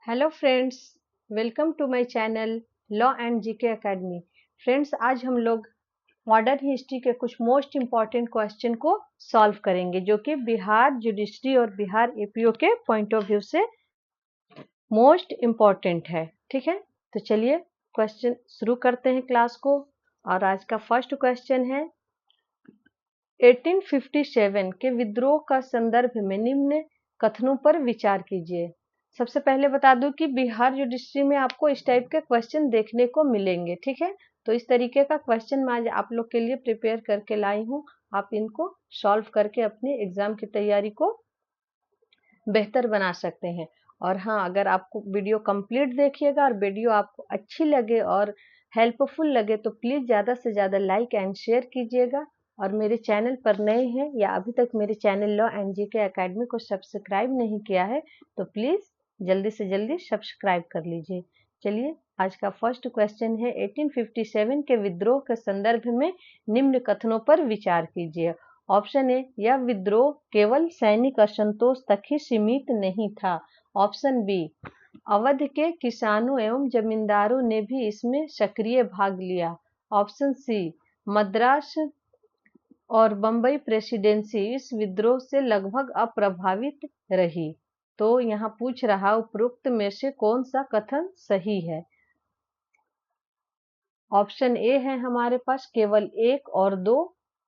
Hello friends, welcome to my channel law and GK academy. Friends, आज हम लोग modern history के कुछ मोस्ट इम्पॉर्टेंट क्वेश्चन को सॉल्व करेंगे जो कि बिहार जुडिशरी और बिहार एपीओ के पॉइंट ऑफ व्यू से मोस्ट इम्पॉर्टेंट है। ठीक है, तो चलिए क्वेश्चन शुरू करते हैं क्लास को। और आज का फर्स्ट क्वेश्चन है 1857 के विद्रोह का संदर्भ में निम्न कथनों पर विचार कीजिए। सबसे पहले बता दूं कि बिहार जुडिशरी में आपको इस टाइप के क्वेश्चन देखने को मिलेंगे। ठीक है, तो इस तरीके का क्वेश्चन मैं आज आप लोग के लिए प्रिपेयर करके लाई हूँ। आप इनको सॉल्व करके अपने एग्जाम की तैयारी को बेहतर बना सकते हैं। और हाँ, अगर आपको वीडियो कंप्लीट देखिएगा और वीडियो आपको अच्छी लगे और हेल्पफुल लगे तो प्लीज़ ज़्यादा से ज़्यादा लाइक एंड शेयर कीजिएगा। और मेरे चैनल पर नए हैं या अभी तक मेरे channel law and GK academy को सब्सक्राइब नहीं किया है तो प्लीज़ जल्दी से जल्दी सब्सक्राइब कर लीजिए। चलिए, आज का फर्स्ट क्वेश्चन है 1857 के विद्रोह के संदर्भ में निम्न कथनों पर विचार कीजिए। ऑप्शन ए, यह विद्रोह केवल सैनिक असंतोष तक ही सीमित नहीं था। ऑप्शन बी, अवध के किसानों एवं जमींदारों ने भी इसमें सक्रिय भाग लिया। ऑप्शन सी, मद्रास और बंबई प्रेसिडेंसी इस विद्रोह से लगभग अप्रभावित रही। तो यहाँ पूछ रहा उपरोक्त में से कौन सा कथन सही है। ऑप्शन ए है हमारे पास केवल 1 और 2,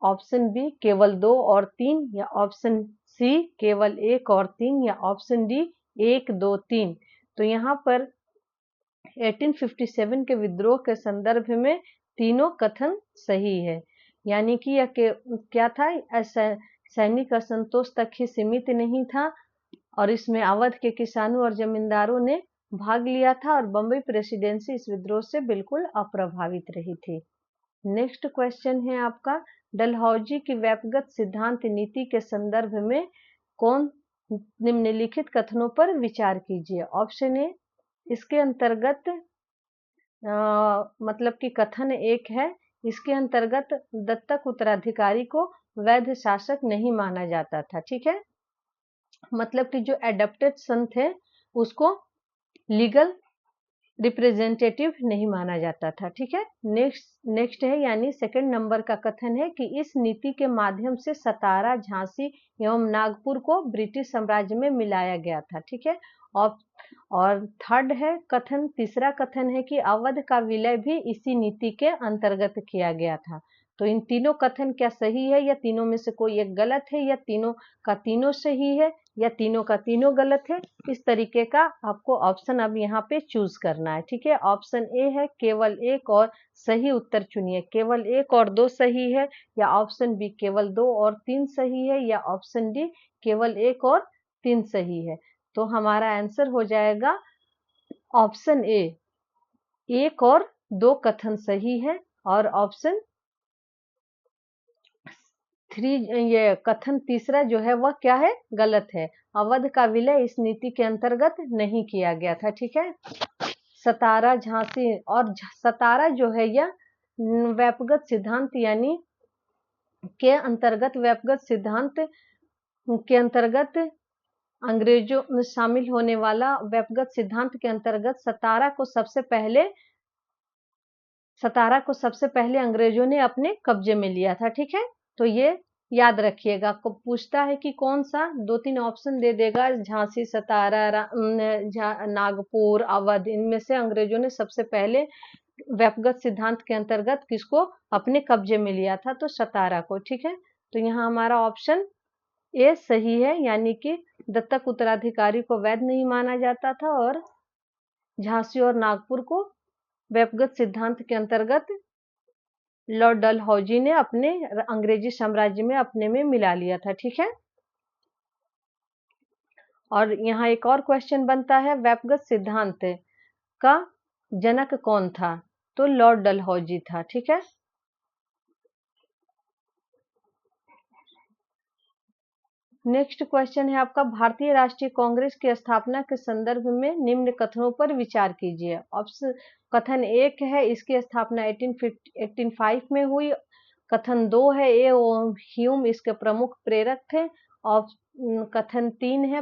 ऑप्शन बी केवल 2 और 3, या ऑप्शन सी केवल 1 और 3, या ऑप्शन डी 1, 2, 3। तो यहाँ पर 1857 के विद्रोह के संदर्भ में तीनों कथन सही है। यानी कि यह क्या था, सैनिक असंतोष तक ही सीमित नहीं था और इसमें अवध के किसानों और जमींदारों ने भाग लिया था और बंबई प्रेसिडेंसी इस विद्रोह से बिल्कुल अप्रभावित रही थी। नेक्स्ट क्वेश्चन है आपका, डलहौजी की व्यक्तिगत सिद्धांत नीति के संदर्भ में कौन निम्नलिखित कथनों पर विचार कीजिए। ऑप्शन ए, इसके अंतर्गत मतलब कि कथन एक है, इसके अंतर्गत दत्तक उत्तराधिकारी को वैध शासक नहीं माना जाता था। ठीक है, मतलब कि जो एडॉप्टेड सन थे उसको लीगल रिप्रेजेंटेटिव नहीं माना जाता था। ठीक है, नेक्स्ट है, यानी सेकंड नंबर का कथन है कि इस नीति के माध्यम से सतारा, झांसी एवं नागपुर को ब्रिटिश साम्राज्य में मिलाया गया था। ठीक है, और थर्ड है कथन, तीसरा कथन है कि अवध का विलय भी इसी नीति के अंतर्गत किया गया था। तो इन तीनों कथन क्या सही है, या तीनों में से कोई एक गलत है, या तीनों का तीनों सही है, या तीनों का तीनों गलत है। इस तरीके का आपको ऑप्शन अब यहाँ पे चूज करना है। ठीक है, ऑप्शन ए है केवल 1 और सही उत्तर चुनिए, केवल 1 और 2 सही है, या ऑप्शन बी केवल 2 और 3 सही है, या ऑप्शन डी केवल 1 और 3 सही है। तो हमारा आंसर हो जाएगा ऑप्शन ए, 1 और 2 कथन सही है, और ऑप्शन 3 ये कथन तीसरा जो है वह क्या है, गलत है। अवध का विलय इस नीति के अंतर्गत नहीं किया गया था। ठीक है, सतारा, झांसी और सतारा जो है यह व्यक्तिगत सिद्धांत यानी के अंतर्गत, व्यक्तिगत सिद्धांत के अंतर्गत अंग्रेजों में शामिल होने वाला व्यक्तिगत सिद्धांत के अंतर्गत सतारा को सबसे पहले अंग्रेजों ने अपने कब्जे में लिया था। ठीक है, तो ये याद रखिएगा। को पूछता है कि कौन सा, 2-3 ऑप्शन दे देगा, झांसी, सतारा, नागपुर, अवध, इनमें से अंग्रेजों ने सबसे पहले व्यक्तिगत सिद्धांत के अंतर्गत किसको अपने कब्जे में लिया था, तो सतारा को। ठीक है, तो यहाँ हमारा ऑप्शन ए सही है, यानी कि दत्तक उत्तराधिकारी को वैध नहीं माना जाता था और झांसी और नागपुर को व्यक्तिगत सिद्धांत के अंतर्गत लॉर्ड डलहौजी ने अपने अंग्रेजी साम्राज्य में अपने में मिला लिया था। ठीक है, और यहाँ एक और क्वेश्चन बनता है, व्यक्तिगत सिद्धांत का जनक कौन था, तो लॉर्ड डलहौजी था। ठीक है, नेक्स्ट क्वेश्चन है आपका, भारतीय राष्ट्रीय कांग्रेस की स्थापना के संदर्भ में निम्न कथनों पर विचार कीजिए। ऑप्शन, कथन 1 है इसकी स्थापना 1805 में हुई। कथन 2 है ए ओ ह्यूम इसके प्रमुख प्रेरक थे। और कथन 3 है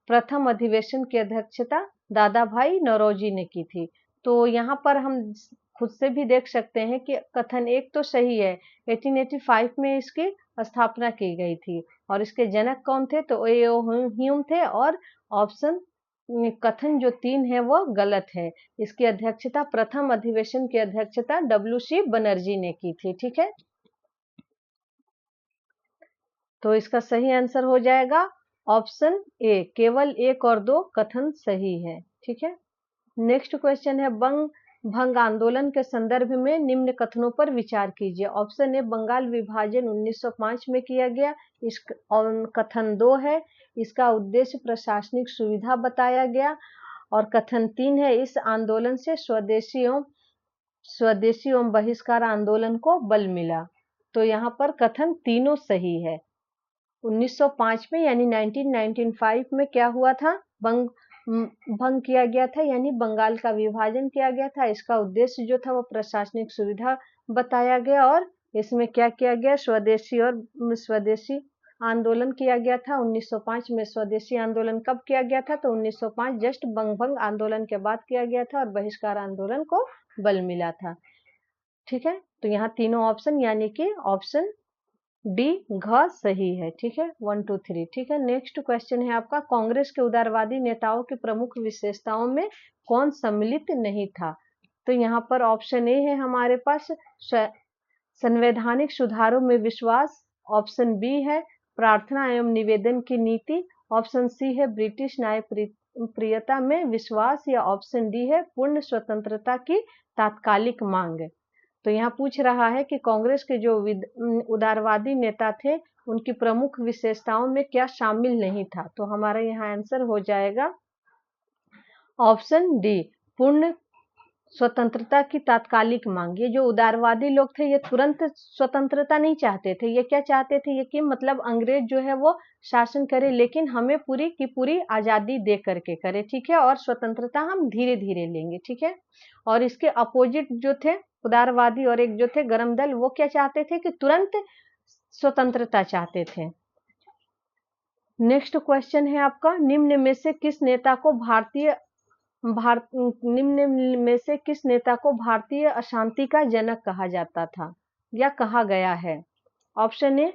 प्रथम अधिवेशन की अध्यक्षता दादा भाई नौरोजी ने की थी। तो यहाँ पर हम खुद से भी देख सकते हैं कि कथन एक तो सही है, 1885 में इसकी स्थापना की गई थी। और इसके जनक कौन थे? तो एओ ह्यूम थे। और ऑप्शन कथन जो 3 है वो गलत है। इसकी अध्यक्षता, प्रथम अधिवेशन की अध्यक्षता WC बनर्जी ने की थी। ठीक है, तो इसका सही आंसर हो जाएगा ऑप्शन ए, केवल 1 और 2 कथन सही है। ठीक है, नेक्स्ट क्वेश्चन है, भंग आंदोलन के संदर्भ में निम्न कथनों पर विचार कीजिए। ऑप्शन ए, बंगाल विभाजन 1905 में किया गया। इस कथन 2 है, इसका उद्देश्य प्रशासनिक सुविधा बताया गया। और कथन 3 है, इस आंदोलन से स्वदेशी एवं बहिष्कार आंदोलन को बल मिला। तो यहाँ पर कथन तीनों सही है। 1905 में यानी 1995 में क्या हुआ था? भंग किया गया था, यानी बंगाल का विभाजन किया गया था। इसका उद्देश्य जो था वो प्रशासनिक सुविधा बताया गया। और इसमें क्या किया गया? स्वदेशी आंदोलन किया गया था। 1905 में स्वदेशी आंदोलन कब किया गया था? तो 1905 जस्ट भंग आंदोलन के बाद किया गया था और बहिष्कार आंदोलन को बल मिला था। ठीक है, तो यहाँ तीनों ऑप्शन यानी कि ऑप्शन डी घ सही है। ठीक है, 1 2 3। ठीक है, नेक्स्ट क्वेश्चन है आपका, कांग्रेस के उदारवादी नेताओं की प्रमुख विशेषताओं में कौन सम्मिलित नहीं था? तो यहाँ पर ऑप्शन ए है हमारे पास संवैधानिक सुधारों में विश्वास। ऑप्शन बी है प्रार्थना एवं निवेदन की नीति। ऑप्शन सी है ब्रिटिश न्यायप्रियता में विश्वास। या ऑप्शन डी है पूर्ण स्वतंत्रता की तात्कालिक मांग। तो यहाँ पूछ रहा है कि कांग्रेस के जो उदारवादी नेता थे उनकी प्रमुख विशेषताओं में क्या शामिल नहीं था? तो हमारा यहाँ आंसर हो जाएगा ऑप्शन डी, पूर्ण स्वतंत्रता की तात्कालिक मांग। ये जो उदारवादी लोग थे ये तुरंत स्वतंत्रता नहीं चाहते थे। ये क्या चाहते थे? ये कि मतलब अंग्रेज जो है वो शासन करे, लेकिन हमें पूरी की पूरी आजादी दे करके करे। ठीक है, और स्वतंत्रता हम धीरे धीरे लेंगे। ठीक है, और इसके अपोजिट जो थे उदारवादी और एक जो थे गरम दल, वो क्या चाहते थे? कि तुरंत स्वतंत्रता चाहते थे। नेक्स्ट क्वेश्चन है आपका, निम्न में से किस नेता को भारतीय अशांति का जनक कहा जाता था या कहा गया है? Option A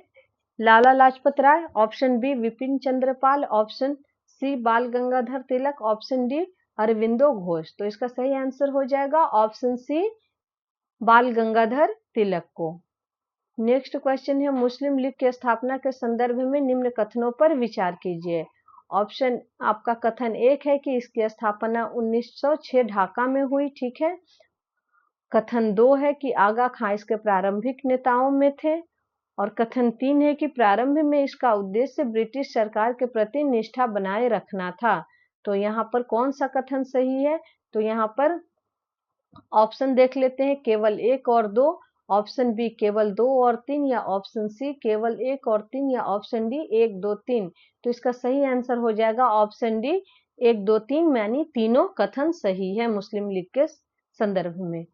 Lala Lajpat Rai. Option B Bipin Chandra Pal. Option C Bal Gangadhar Tilak. Option D Aurobindo Ghosh. तो इसका सही आंसर हो जाएगा ऑप्शन सी, बाल गंगाधर तिलक को। नेक्स्ट क्वेश्चन है, मुस्लिम लीग की स्थापना के संदर्भ में निम्न कथनों पर विचार कीजिए। ऑप्शन आपका कथन 1 है कि इसकी स्थापना 1906 ढाका में हुई। ठीक है, कथन 2 है कि आगा खां इसके प्रारंभिक नेताओं में थे। और कथन 3 है कि प्रारंभ में इसका उद्देश्य ब्रिटिश सरकार के प्रति निष्ठा बनाए रखना था। तो यहाँ पर कौन सा कथन सही है? तो यहाँ पर ऑप्शन देख लेते हैं, केवल 1 और 2। ऑप्शन बी केवल 2 और 3। या ऑप्शन सी केवल 1 और 3। या ऑप्शन डी 1 2 3। तो इसका सही आंसर हो जाएगा ऑप्शन डी 1 2 3, यानी तीनों कथन सही है मुस्लिम लीग के संदर्भ में।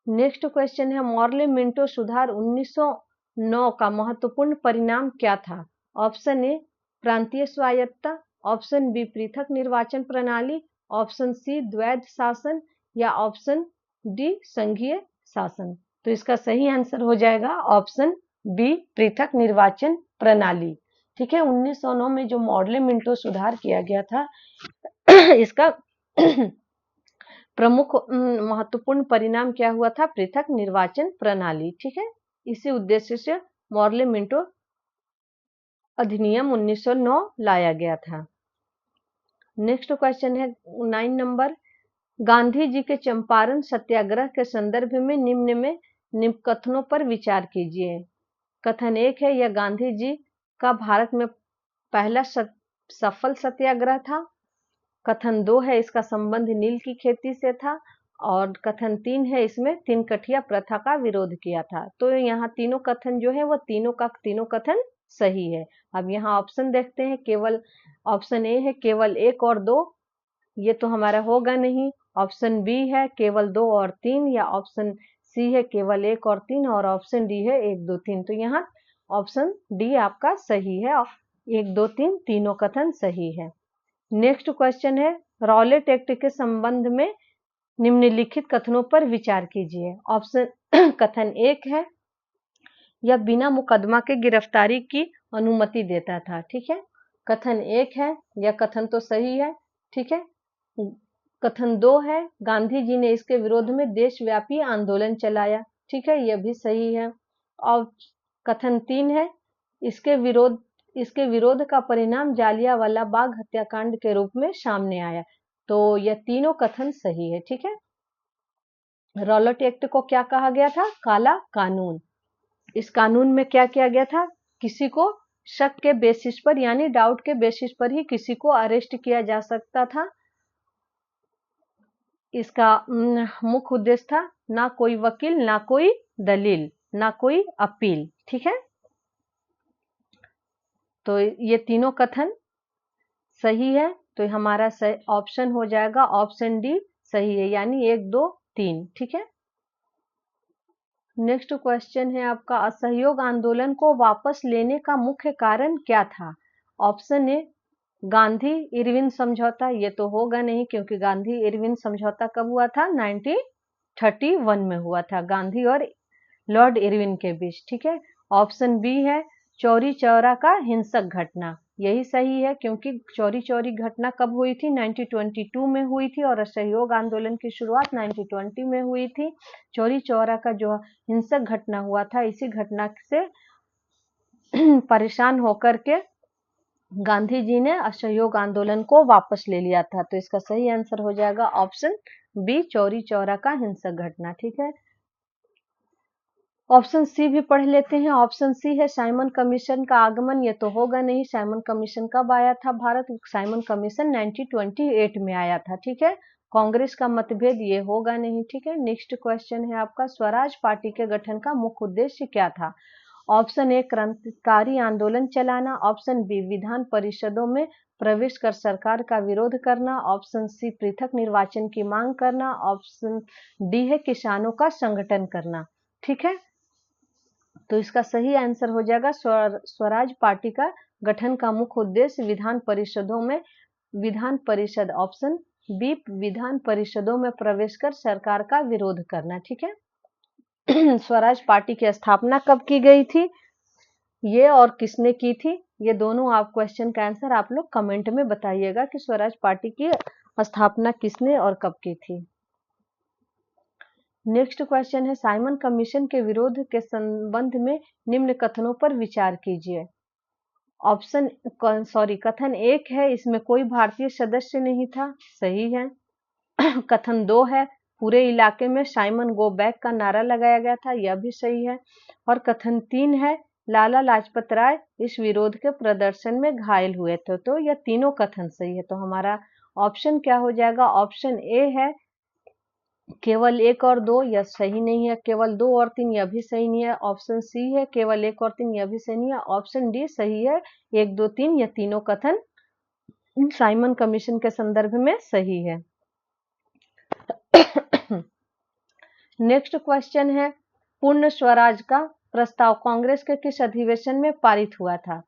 नेक्स्ट क्वेश्चन है, मॉर्ले मिंटो सुधार 1909 का महत्वपूर्ण परिणाम क्या था? ऑप्शन ए प्रांतीय स्वायत्तता। ऑप्शन बी पृथक निर्वाचन प्रणाली। ऑप्शन सी द्वैध शासन। या ऑप्शन डी संघीय शासन। तो इसका सही आंसर हो जाएगा ऑप्शन बी, पृथक निर्वाचन प्रणाली। ठीक है, 1909 में जो मॉर्ले मिंटो सुधार किया गया था इसका प्रमुख महत्वपूर्ण परिणाम क्या हुआ था? पृथक निर्वाचन प्रणाली। ठीक है, इसी उद्देश्य से मॉर्ले मिंटो अधिनियम 1909 लाया गया था। नेक्स्ट क्वेश्चन है 9 नंबर, गांधी जी के चंपारण सत्याग्रह के संदर्भ में निम्न कथनों पर विचार कीजिए। कथन 1 है, यह गांधी जी का भारत में पहला सफल सत्याग्रह था। कथन 2 है, इसका संबंध नील की खेती से था। और कथन 3 है, इसमें 3 कठिया प्रथा का विरोध किया था। तो यहाँ तीनों कथन जो है वो तीनों कथन सही है। अब यहाँ ऑप्शन देखते हैं, केवल ऑप्शन ए है केवल 1 और 2, ये तो हमारा होगा नहीं। ऑप्शन बी है केवल 2 और 3। या ऑप्शन सी है केवल 1 और 3। और ऑप्शन डी है 1 2 3। तो यहाँ ऑप्शन डी आपका सही है, 1 2 3 तीनों कथन सही है। नेक्स्ट क्वेश्चन है, रॉलेट एक्ट के संबंध में निम्नलिखित कथनों पर विचार कीजिए। ऑप्शन कथन 1 है, यह बिना मुकदमा के गिरफ्तारी की अनुमति देता था। ठीक है, कथन 1 है, यह कथन तो सही है। ठीक है, कथन 2 है, गांधी जी ने इसके विरोध में देशव्यापी आंदोलन चलाया। ठीक है, यह भी सही है। और कथन 3 है, इसके विरोध का परिणाम जालियांवाला बाग हत्याकांड के रूप में सामने आया। तो यह तीनों कथन सही है। ठीक है, रॉलेट एक्ट को क्या कहा गया था? काला कानून। इस कानून में क्या किया गया था? किसी को शक के बेसिस पर यानी डाउट के बेसिस पर ही किसी को अरेस्ट किया जा सकता था। इसका मुख्य उद्देश्य था ना कोई वकील, ना कोई दलील, ना कोई अपील। ठीक है, तो ये तीनों कथन सही है। तो हमारा ऑप्शन हो जाएगा ऑप्शन डी सही है, यानी 1, 2, 3। ठीक है, नेक्स्ट क्वेश्चन है आपका, असहयोग आंदोलन को वापस लेने का मुख्य कारण क्या था? ऑप्शन ए गांधी इरविन समझौता, ये तो होगा नहीं क्योंकि गांधी इरविन समझौता कब हुआ था? 1931 में हुआ था, गांधी और लॉर्ड इरविन के बीच। ठीक है, ऑप्शन बी है चौरी चौरा का हिंसक घटना, यही सही है क्योंकि चौरी चौरी घटना कब हुई थी? 1922 में हुई थी और असहयोग आंदोलन की शुरुआत 1920 में हुई थी। चौरी चौरा का जो हिंसक घटना हुआ था, इसी घटना से परेशान होकर के गांधी जी ने असहयोग आंदोलन को वापस ले लिया था। तो इसका सही आंसर हो जाएगा ऑप्शन बी चौरी चौरा का हिंसक घटना। ठीक है, ऑप्शन सी भी पढ़ लेते हैं। ऑप्शन सी है साइमन कमीशन का आगमन, ये तो होगा नहीं। साइमन कमीशन कब आया था भारत? साइमन कमीशन 1928 में आया था। ठीक है, कांग्रेस का मतभेद, ये होगा नहीं। ठीक है, नेक्स्ट क्वेश्चन है आपका, स्वराज पार्टी के गठन का मुख्य उद्देश्य क्या था? ऑप्शन ए क्रांतिकारी आंदोलन चलाना, ऑप्शन बी विधान परिषदों में प्रवेश कर सरकार का विरोध करना, ऑप्शन सी पृथक निर्वाचन की मांग करना, ऑप्शन डी है किसानों का संगठन करना। ठीक है, तो इसका सही आंसर हो जाएगा स्वराज पार्टी का गठन का मुख्य उद्देश्य विधान परिषद ऑप्शन बी विधान परिषदों में प्रवेश कर सरकार का विरोध करना। ठीक है, स्वराज पार्टी की स्थापना कब की गई थी, ये और किसने की थी? ये दोनों आप क्वेश्चन का आंसर आप लोग कमेंट में बताइएगा कि स्वराज पार्टी की स्थापना किसने और कब की थी। नेक्स्ट क्वेश्चन है, साइमन कमीशन के विरोध के संबंध में निम्न कथनों पर विचार कीजिए। कथन 1 है, इसमें कोई भारतीय सदस्य नहीं था, सही है। कथन 2 है, पूरे इलाके में साइमन गो बैक का नारा लगाया गया था, यह भी सही है। और कथन 3 है, लाला लाजपत राय इस विरोध के प्रदर्शन में घायल हुए थे। तो यह तीनों कथन सही है। तो हमारा ऑप्शन क्या हो जाएगा? ऑप्शन ए है केवल 1 और 2, यह सही नहीं है। केवल 2 और 3, यह भी सही नहीं है। ऑप्शन सी है केवल 1 और 3, यह भी सही नहीं है। ऑप्शन डी सही है, 1, 2, 3, यह तीनों कथन साइमन कमीशन के संदर्भ में सही है। नेक्स्ट क्वेश्चन है, पूर्ण स्वराज का प्रस्ताव कांग्रेस के किस अधिवेशन में पारित हुआ था?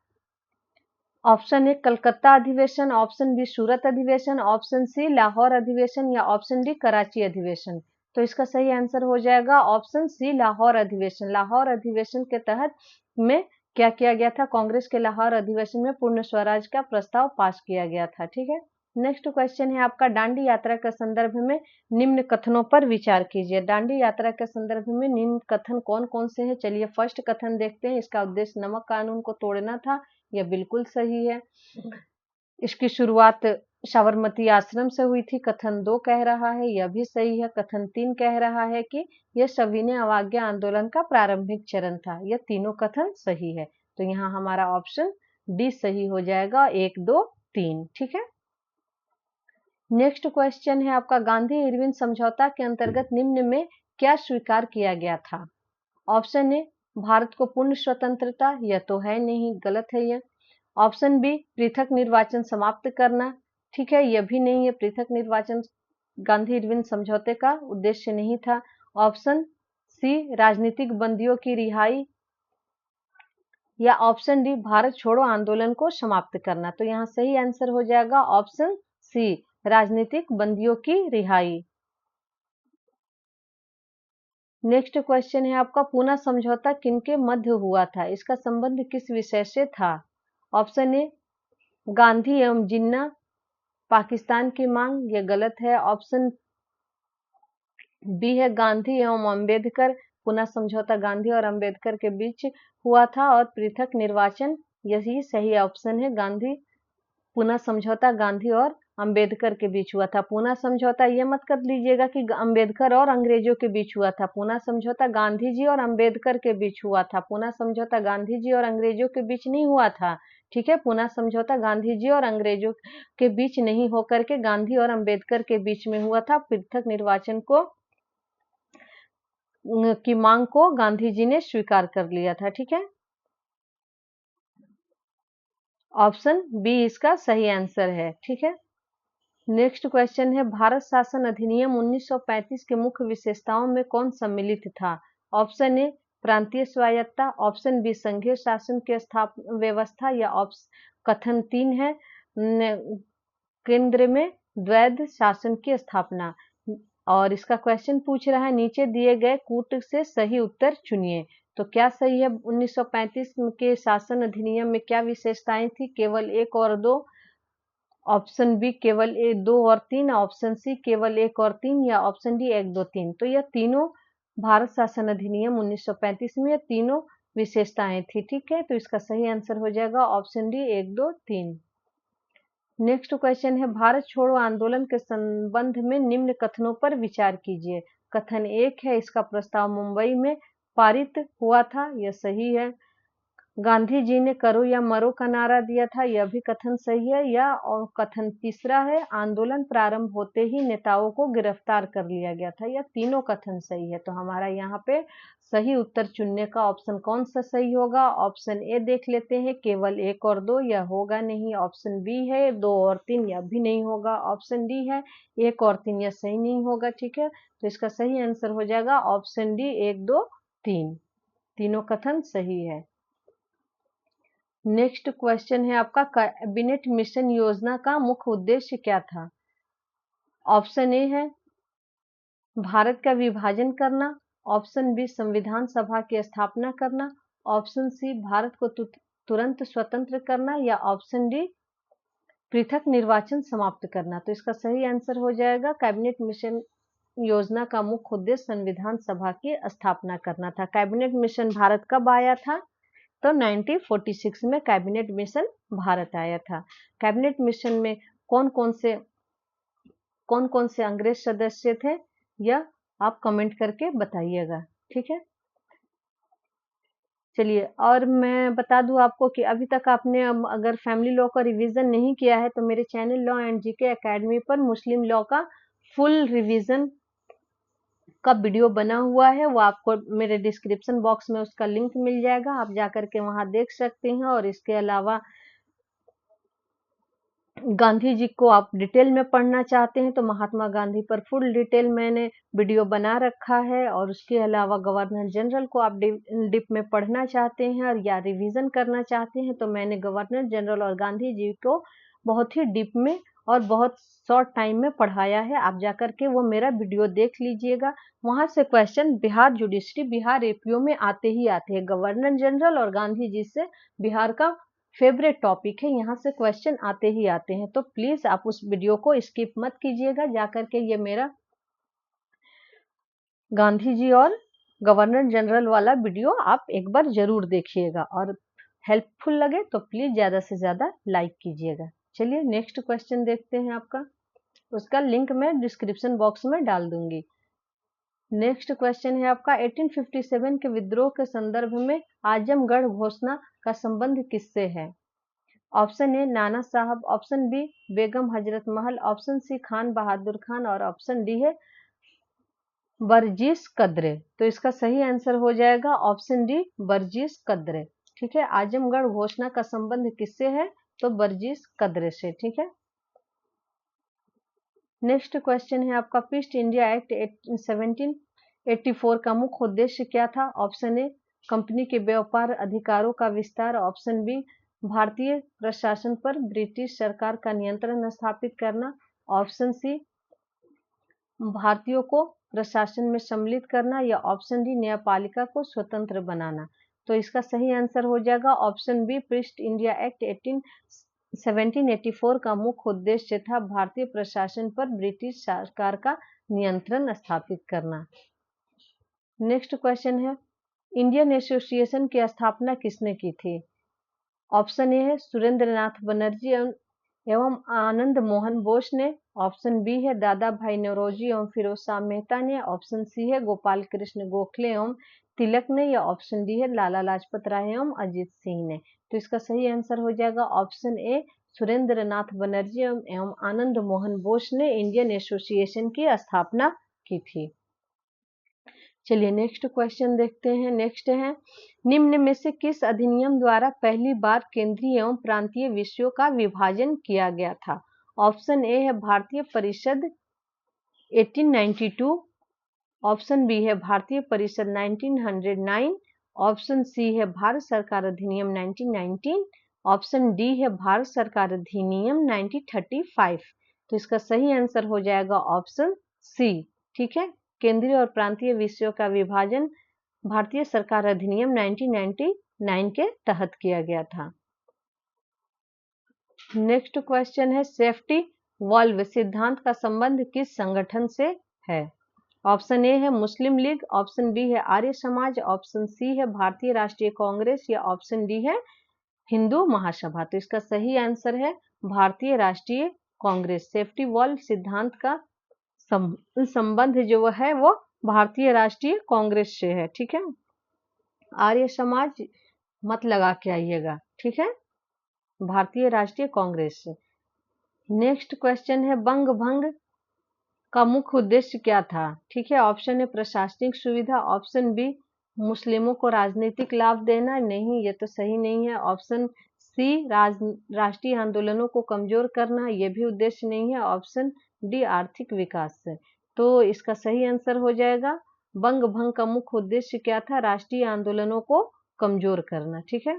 ऑप्शन ए कलकत्ता अधिवेशन, ऑप्शन बी सूरत अधिवेशन, ऑप्शन सी लाहौर अधिवेशन या ऑप्शन डी कराची अधिवेशन। तो इसका सही आंसर हो जाएगा ऑप्शन सी लाहौर अधिवेशन। लाहौर अधिवेशन के तहत में क्या किया गया था? कांग्रेस के लाहौर अधिवेशन में पूर्ण स्वराज का प्रस्ताव पास किया गया था। ठीक है, नेक्स्ट क्वेश्चन है आपका, दांडी यात्रा के संदर्भ में निम्न कथनों पर विचार कीजिए। दांडी यात्रा के संदर्भ में निम्न कथन कौन कौन से हैं? चलिए फर्स्ट कथन देखते हैं, इसका उद्देश्य नमक कानून को तोड़ना था, यह बिल्कुल सही है। इसकी शुरुआत साबरमती आश्रम से हुई थी, कथन 2 कह रहा है, यह भी सही है। कथन 3 कह रहा है कि यह सविनय अवज्ञा आंदोलन का प्रारंभिक चरण था, यह तीनों कथन सही है। तो यहाँ हमारा ऑप्शन डी सही हो जाएगा, 1, 2, 3। ठीक है, नेक्स्ट क्वेश्चन है आपका, गांधी इरविन समझौता के अंतर्गत निम्न में क्या स्वीकार किया गया था? ऑप्शन ए भारत को पूर्ण स्वतंत्रता, यह तो है नहीं, गलत है यह। ऑप्शन बी पृथक निर्वाचन समाप्त करना, ठीक है, यह भी नहीं है, पृथक निर्वाचन गांधी इरविन समझौते का उद्देश्य नहीं था। ऑप्शन सी राजनीतिक बंदियों की रिहाई या ऑप्शन डी भारत छोड़ो आंदोलन को समाप्त करना। तो यहाँ सही आंसर हो जाएगा ऑप्शन सी राजनीतिक बंदियों की रिहाई। नेक्स्ट क्वेश्चन है आपका, पूना समझौता किनके मध्य हुआ था, इसका संबंध किस विषय से था। ऑप्शन ए गांधी एवं जिन्ना, पाकिस्तान की मांग, ये गलत है। ऑप्शन बी है गांधी एवं अंबेडकर, पूना समझौता गांधी और अंबेडकर के बीच हुआ था। और पृथक निर्वाचन, यही सही ऑप्शन है। गांधी पूना समझौता गांधी और अंबेडकर के बीच हुआ था। पूना समझौता ये मत कर लीजिएगा कि अंबेडकर और अंग्रेजों के बीच हुआ था। पूना समझौता गांधी जी और अंबेडकर के बीच हुआ था। पूना समझौता गांधी जी और अंग्रेजों के बीच नहीं हुआ था। ठीक है, पूना समझौता गांधी जी और अंग्रेजों के बीच नहीं होकर के गांधी और अंबेडकर के बीच में हुआ था। पृथक निर्वाचन को की मांग को गांधी जी ने स्वीकार कर लिया था। ठीक है, ऑप्शन बी इसका सही आंसर है। ठीक है, नेक्स्ट क्वेश्चन है, भारत शासन अधिनियम 1935 के मुख्य विशेषताओं में कौन सम्मिलित था। ऑप्शन ए प्रांतीय स्वायत्तता, ऑप्शन बी संघीय शासन की व्यवस्था, या ऑप्शन कथन 3 है केंद्र में द्वैध शासन की स्थापना। और इसका क्वेश्चन पूछ रहा है, नीचे दिए गए कूट से सही उत्तर चुनिए। तो क्या सही है, 1935 के शासन अधिनियम में क्या विशेषताएं थी, केवल 1 और 2, ऑप्शन बी केवल 2 और 3, ऑप्शन सी केवल 1 और 3, या ऑप्शन डी 1 2 3। तो यह तीनों भारत शासन अधिनियम 1935 में तीनों विशेषताएं थी। ठीक है, तो इसका सही आंसर हो जाएगा ऑप्शन डी 1 2 3। नेक्स्ट क्वेश्चन है, भारत छोड़ो आंदोलन के संबंध में निम्न कथनों पर विचार कीजिए। कथन 1 है, इसका प्रस्ताव मुंबई में पारित हुआ था, यह सही है। गांधी जी ने करो या मरो का नारा दिया था, यह भी कथन सही है। या और कथन तीसरा है, आंदोलन प्रारंभ होते ही नेताओं को गिरफ्तार कर लिया गया था, यह तीनों कथन सही है। तो हमारा यहाँ पे सही उत्तर चुनने का ऑप्शन कौन सा सही होगा। ऑप्शन ए देख लेते हैं, केवल 1 और 2, यह होगा नहीं। ऑप्शन बी है 2 और 3, यह भी नहीं होगा। ऑप्शन डी है 1 और 3, यह सही नहीं होगा। ठीक है, तो इसका सही आंसर हो जाएगा ऑप्शन डी 1 2 3, तीनों कथन सही है। नेक्स्ट क्वेश्चन है आपका, कैबिनेट मिशन योजना का मुख्य उद्देश्य क्या था। ऑप्शन ए है भारत का विभाजन करना, ऑप्शन बी संविधान सभा की स्थापना करना, ऑप्शन सी भारत को तुरंत स्वतंत्र करना, या ऑप्शन डी पृथक निर्वाचन समाप्त करना। तो इसका सही आंसर हो जाएगा, कैबिनेट मिशन योजना का मुख्य उद्देश्य संविधान सभा की स्थापना करना था। कैबिनेट मिशन भारत कब आया था, तो 1946 में कैबिनेट मिशन भारत आया था। कैबिनेट मिशन में कौन कौन से अंग्रेज सदस्य थे, यह आप कमेंट करके बताइएगा। ठीक है, चलिए, और मैं बता दूं आपको कि अभी तक आपने अगर फैमिली लॉ का रिवीजन नहीं किया है तो मेरे channel law and GK academy पर मुस्लिम लॉ का फुल रिवीजन का वीडियो बना हुआ है, वो आपको मेरे डिस्क्रिप्शन बॉक्स में उसका लिंक मिल जाएगा, आप जाकर के वहां देख सकते हैं। और इसके अलावा गांधी जी को आप डिटेल में पढ़ना चाहते हैं तो महात्मा गांधी पर फुल डिटेल मैंने वीडियो बना रखा है। और उसके अलावा गवर्नर जनरल को आप डिप में पढ़ना चाहते हैं और या रिवीजन करना चाहते हैं तो मैंने गवर्नर जनरल और गांधी जी को बहुत ही डीप में और बहुत शॉर्ट टाइम में पढ़ाया है। आप जाकर के वो मेरा वीडियो देख लीजिएगा, वहां से question Bihar judiciary Bihar APO में आते ही आते हैं। गवर्नर जनरल और गांधी जी से बिहार का फेवरेट टॉपिक है, यहाँ से क्वेश्चन आते ही आते हैं। तो प्लीज आप उस वीडियो को स्किप मत कीजिएगा, जाकर के ये मेरा गांधी जी और गवर्नर जनरल वाला वीडियो आप एक बार जरूर देखिएगा और हेल्पफुल लगे तो प्लीज ज्यादा से ज्यादा लाइक कीजिएगा। चलिए नेक्स्ट क्वेश्चन देखते हैं आपका, उसका लिंक मैं डिस्क्रिप्शन बॉक्स में डाल दूंगी। नेक्स्ट क्वेश्चन है आपका, 1857 के विद्रोह के संदर्भ में आजमगढ़ घोषणा का संबंध किससे है। ऑप्शन ए नाना साहब, option B Begum Hazrat Mahal, option C Khan बहादुर खान, और ऑप्शन डी है बरजीस कद्रे। तो इसका सही आंसर हो जाएगा ऑप्शन डी बरजीस कद्रे। ठीक है, आजमगढ़ घोषणा का संबंध किससे है, तो बरजीस कद्रे से। ठीक है, नेक्स्ट क्वेश्चन है आपका, ईस्ट इंडिया एक्ट 1784 का मुख्य उद्देश्य क्या था। ऑप्शन ए कंपनी के व्यापार अधिकारों का विस्तार, ऑप्शन बी भारतीय प्रशासन पर ब्रिटिश सरकार का नियंत्रण स्थापित करना, ऑप्शन सी भारतीयों को प्रशासन में सम्मिलित करना, या ऑप्शन डी न्यायपालिका को स्वतंत्र बनाना। तो इसका सही आंसर हो जाएगा option B, East India Act 1784 का मुख्य उद्देश्य था भारतीय प्रशासन पर ब्रिटिश सरकार का नियंत्रण स्थापित करना। नेक्स्ट क्वेश्चन है, इंडियन एसोसिएशन की स्थापना किसने की थी? ऑप्शन ए है सुरेंद्र नाथ बनर्जी एवं आनंद मोहन बोस ने, ऑप्शन बी है दादा भाई नौरोजी एवं फिरोज शाह मेहता ने, ऑप्शन सी है गोपाल कृष्ण गोखले एवं तिलक ने, या ऑप्शन डी है लाला लाजपत राय एवं अजीत सिंह ने। तो इसका सही आंसर हो जाएगा ऑप्शन ए, सुरेंद्र नाथ बनर्जी एवं आनंद मोहन बोस ने इंडियन एसोसिएशन की स्थापना की थी। चलिए नेक्स्ट क्वेश्चन देखते हैं। नेक्स्ट है, निम्न में से किस अधिनियम द्वारा पहली बार केंद्रीय एवं प्रांतीय विषयों का विभाजन किया गया था? ऑप्शन ए है भारतीय परिषद 1892, ऑप्शन बी है भारतीय परिषद 1909, ऑप्शन सी है भारत सरकार अधिनियम 1919, ऑप्शन डी है भारत सरकार अधिनियम 1935। तो इसका सही आंसर हो जाएगा ऑप्शन सी। ठीक है, केंद्रीय और प्रांतीय विषयों का विभाजन भारतीय सरकार अधिनियम 1999 के तहत किया गया था। नेक्स्ट क्वेश्चन है, सेफ्टी वॉल्व सिद्धांत का संबंध किस संगठन से है? ऑप्शन ए है मुस्लिम लीग, ऑप्शन बी है आर्य समाज, ऑप्शन सी है भारतीय राष्ट्रीय कांग्रेस, या ऑप्शन डी है हिंदू महासभा। तो इसका सही आंसर है भारतीय राष्ट्रीय कांग्रेस। सेफ्टी वॉल्व सिद्धांत का संबंध जो है वो भारतीय राष्ट्रीय कांग्रेस से है। ठीक है, आर्य समाज मत लगा के आइएगा। ठीक है, भारतीय राष्ट्रीय कांग्रेस से। नेक्स्ट क्वेश्चन है, बंग भंग का मुख्य उद्देश्य क्या था? ठीक है, ऑप्शन ए प्रशासनिक सुविधा, ऑप्शन बी मुस्लिमों को राजनीतिक लाभ देना, नहीं ये तो सही नहीं है। ऑप्शन सी राष्ट्रीय आंदोलनों को कमजोर करना, ये भी उद्देश्य नहीं है। ऑप्शन डी आर्थिक विकास से। तो इसका सही आंसर हो जाएगा बंग भंग का मुख्य उद्देश्य क्या था? राष्ट्रीय आंदोलनों को कमजोर करना। ठीक है,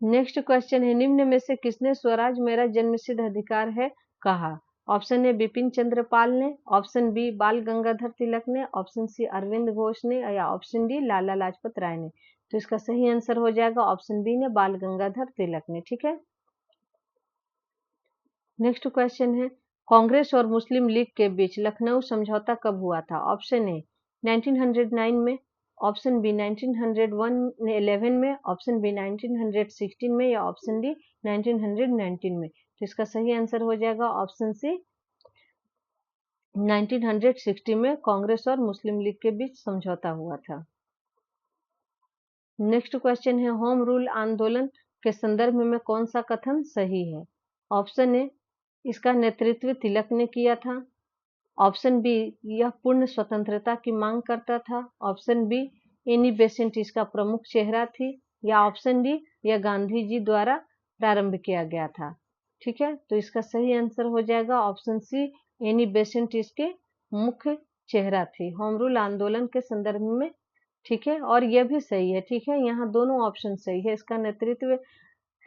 नेक्स्ट क्वेश्चन है, निम्न में से किसने स्वराज मेरा जन्मसिद्ध अधिकार है कहा? ऑप्शन ए बिपिन चंद्र पाल ने, ऑप्शन बी बाल गंगाधर तिलक ने, ऑप्शन सी अरविंद घोष ने, या ऑप्शन डी लाला लाजपत राय ने। तो इसका सही आंसर हो जाएगा ऑप्शन बी ने, बाल गंगाधर तिलक ने। ठीक है, नेक्स्ट क्वेश्चन है, कांग्रेस और मुस्लिम लीग के बीच लखनऊ समझौता कब हुआ था? ऑप्शन ए 1909 में, ऑप्शन बी 1911 में, ऑप्शन बी 1916 में, या ऑप्शन डी 1919 में। तो इसका सही आंसर हो जाएगा ऑप्शन सी 1960 में कांग्रेस और मुस्लिम लीग के बीच समझौता हुआ था। नेक्स्ट क्वेश्चन है, होम रूल आंदोलन के संदर्भ में कौन सा कथन सही है? ऑप्शन ए इसका नेतृत्व तिलक ने किया था, ऑप्शन बी यह पूर्ण स्वतंत्रता की मांग करता था, ऑप्शन बी एनी बेसेंट इसका प्रमुख चेहरा थी, या ऑप्शन डी यह गांधी जी द्वारा प्रारंभ किया गया था। ठीक है, तो इसका सही आंसर हो जाएगा ऑप्शन सी एनी बेसेंट इसके मुख्य चेहरा थी होम रूल आंदोलन के संदर्भ में। ठीक है, और यह भी सही है। ठीक है, यहाँ दोनों ऑप्शन सही है, इसका नेतृत्व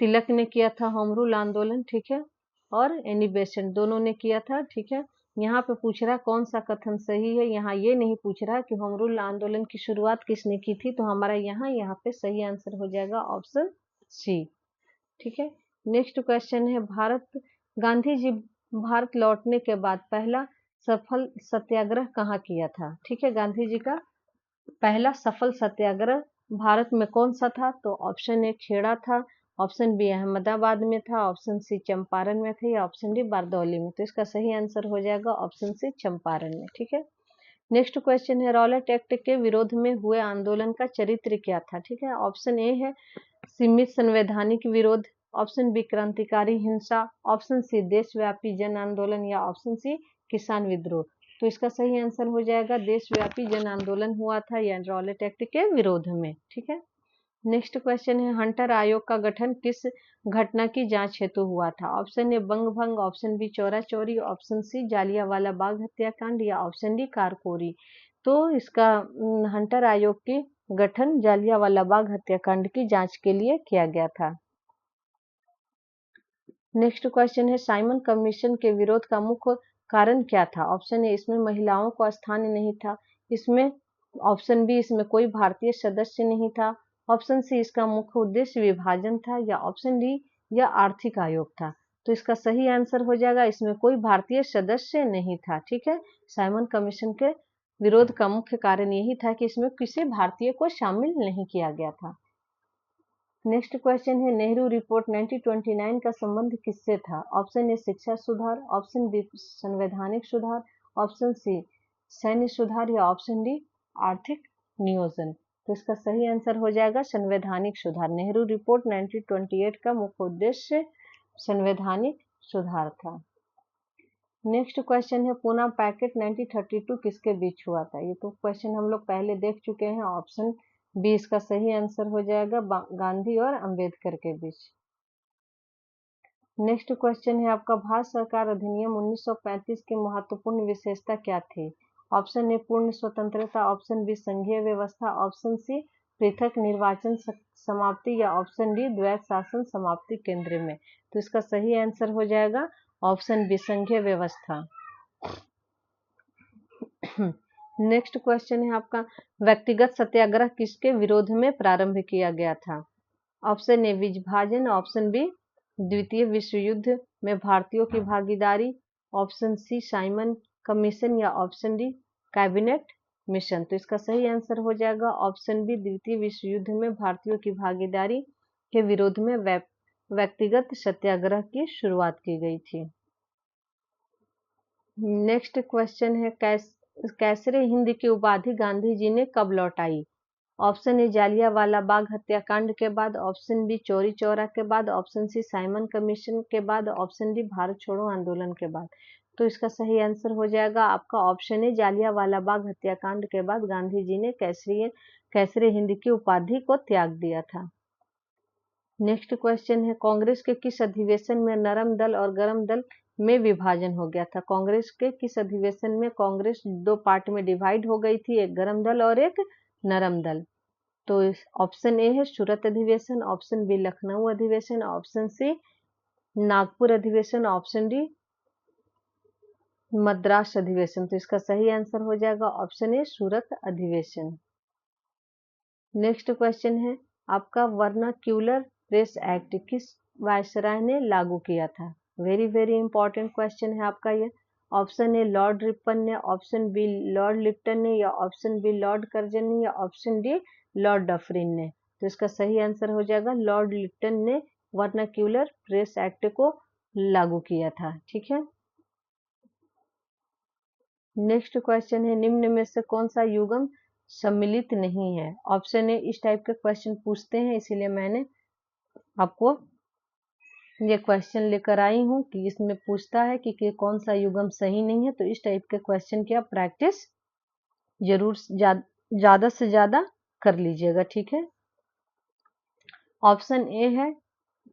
तिलक ने किया था होम रूल आंदोलन। ठीक है, और एनी बेसेंट दोनों ने किया था। ठीक है, यहाँ पे पूछ रहा कौन सा कथन सही है, यहाँ ये नहीं पूछ रहा कि होम रूल आंदोलन की शुरुआत किसने की थी। तो हमारा यहाँ पे सही आंसर हो जाएगा ऑप्शन सी। ठीक है, नेक्स्ट क्वेश्चन है, गांधी जी भारत लौटने के बाद पहला सफल सत्याग्रह कहाँ किया था? ठीक है, गांधी जी का पहला सफल सत्याग्रह भारत में कौन सा था? तो ऑप्शन ए खेड़ा था, ऑप्शन बी अहमदाबाद में था, ऑप्शन सी चंपारण में था, या ऑप्शन डी बारदौली में। तो इसका सही आंसर हो जाएगा ऑप्शन सी चंपारण में। ठीक है, नेक्स्ट क्वेश्चन है, रॉलेट एक्ट के विरोध में हुए आंदोलन का चरित्र क्या था? ठीक है, ऑप्शन ए है सीमित संवैधानिक विरोध, ऑप्शन बी क्रांतिकारी हिंसा, ऑप्शन सी देशव्यापी जन आंदोलन, या ऑप्शन सी किसान विद्रोह। तो इसका सही आंसर हो जाएगा देशव्यापी जन आंदोलन हुआ था या रॉलेट एक्ट के विरोध में। ठीक है, नेक्स्ट क्वेश्चन है, हंटर आयोग का गठन किस घटना की जांच हेतु हुआ था? ऑप्शन ए बंग भंग, option B Chaura Chauri, option C Jallianwala Bagh हत्याकांड, या ऑप्शन डी कारकोरी। तो इसका हंटर आयोग की गठन जालियांवाला बाग हत्याकांड की जांच के लिए किया गया था। नेक्स्ट क्वेश्चन है, साइमन कमीशन के विरोध का मुख्य कारण क्या था? ऑप्शन ए, इसमें महिलाओं को स्थान नहीं था। इसमें ऑप्शन बी, इसमें कोई भारतीय सदस्य नहीं था। ऑप्शन सी, इसका मुख्य उद्देश्य विभाजन था। या ऑप्शन डी, यह आर्थिक आयोग था। तो इसका सही आंसर हो जाएगा, इसमें कोई भारतीय सदस्य नहीं था। ठीक है, साइमन कमीशन के विरोध का मुख्य कारण यही था कि इसमें किसी भारतीय को शामिल नहीं किया गया था। नेक्स्ट क्वेश्चन है, नेहरू रिपोर्ट 1929 का संबंध किससे था? ऑप्शन ए, शिक्षा सुधार। ऑप्शन बी, संवैधानिक सुधार। ऑप्शन सी, सैन्य सुधार। या ऑप्शन डी, आर्थिक नियोजन। तो इसका सही आंसर हो जाएगा संवैधानिक सुधार। नेहरू रिपोर्ट 1928 का मुख्य उद्देश्य संवैधानिक सुधार था। नेक्स्ट क्वेश्चन है, पूना पैकेट 1932 किसके बीच हुआ था? ये तो क्वेश्चन हम लोग पहले देख चुके हैं। ऑप्शन बी इसका सही आंसर हो जाएगा, गांधी और अंबेडकर के बीच। नेक्स्ट क्वेश्चन है आपका, भारत सरकार अधिनियम 1935 की महत्वपूर्ण विशेषता क्या थी? ऑप्शन ए, पूर्ण स्वतंत्रता। ऑप्शन बी, संघीय व्यवस्था। ऑप्शन सी, पृथक निर्वाचन समाप्ति। या ऑप्शन डी, द्वैत शासन समाप्ति केंद्र में। तो इसका सही आंसर हो जाएगा ऑप्शन बी, संघीय व्यवस्था। नेक्स्ट क्वेश्चन है आपका, व्यक्तिगत सत्याग्रह किसके विरोध में प्रारंभ किया गया था? ऑप्शन ए, विभाजन। ऑप्शन बी, द्वितीय विश्व युद्ध में भारतीयों की भागीदारी। Option C, Simon commission. या ऑप्शन डी, कैबिनेट मिशन। तो इसका सही आंसर हो जाएगा ऑप्शन बी, द्वितीय विश्व युद्ध में भारतीयों की भागीदारी के विरोध में व्यक्तिगत सत्याग्रह की शुरुआत की गई थी। नेक्स्ट क्वेश्चन है, कैसरे हिंद की उपाधि गांधी जी ने कब लौटाई? ऑप्शन ए, जालियांवाला बाग हत्याकांड के बाद। ऑप्शन बी, चौरी चौरा के बाद। ऑप्शन सी, साइमन कमीशन के बाद। ऑप्शन डी, भारत छोड़ो आंदोलन के बाद। तो इसका सही आंसर हो जाएगा आपका ऑप्शन ए, जालियांवाला बाग हत्याकांड के बाद गांधी जी ने कैसरे हिंद की उपाधि को त्याग दिया था। नेक्स्ट क्वेश्चन है, कांग्रेस के किस अधिवेशन में नरम दल और गरम दल में विभाजन हो गया था? कांग्रेस के किस अधिवेशन में कांग्रेस दो पार्ट में डिवाइड हो गई थी, एक गरम दल और एक नरम दल? तो ऑप्शन ए है सूरत अधिवेशन। ऑप्शन बी, लखनऊ अधिवेशन। ऑप्शन सी, नागपुर अधिवेशन। ऑप्शन डी, मद्रास अधिवेशन। तो इसका सही आंसर हो जाएगा ऑप्शन ए, सूरत अधिवेशन। नेक्स्ट क्वेश्चन है आपका, वर्नाक्यूलर प्रेस एक्ट किस वायसराय ने लागू किया था? वेरी वेरी इंपॉर्टेंट क्वेश्चन है आपका ये। ऑप्शन ए, लॉर्ड रिपन ने। ऑप्शन बी, लॉर्ड लिप्टन ने। या ऑप्शन बी, लॉर्ड कर्जन ने। या ऑप्शन डी, लॉर्ड डफरिन ने। तो इसका सही आंसर हो जाएगा लॉर्ड लिप्टन ने वर्नाक्यूलर प्रेस एक्ट को लागू किया था। ठीक है, नेक्स्ट क्वेश्चन है, निम्न में से कौन सा युग्म सम्मिलित नहीं है? ऑप्शन ए, इस टाइप के क्वेश्चन पूछते हैं, इसीलिए मैंने आपको ये क्वेश्चन लेकर आई हूँ कि इसमें पूछता है कि कौन सा युग्म सही नहीं है। तो इस टाइप के क्वेश्चन की आप प्रैक्टिस जरूर ज्यादा से ज्यादा कर लीजिएगा। ठीक है, ऑप्शन ए है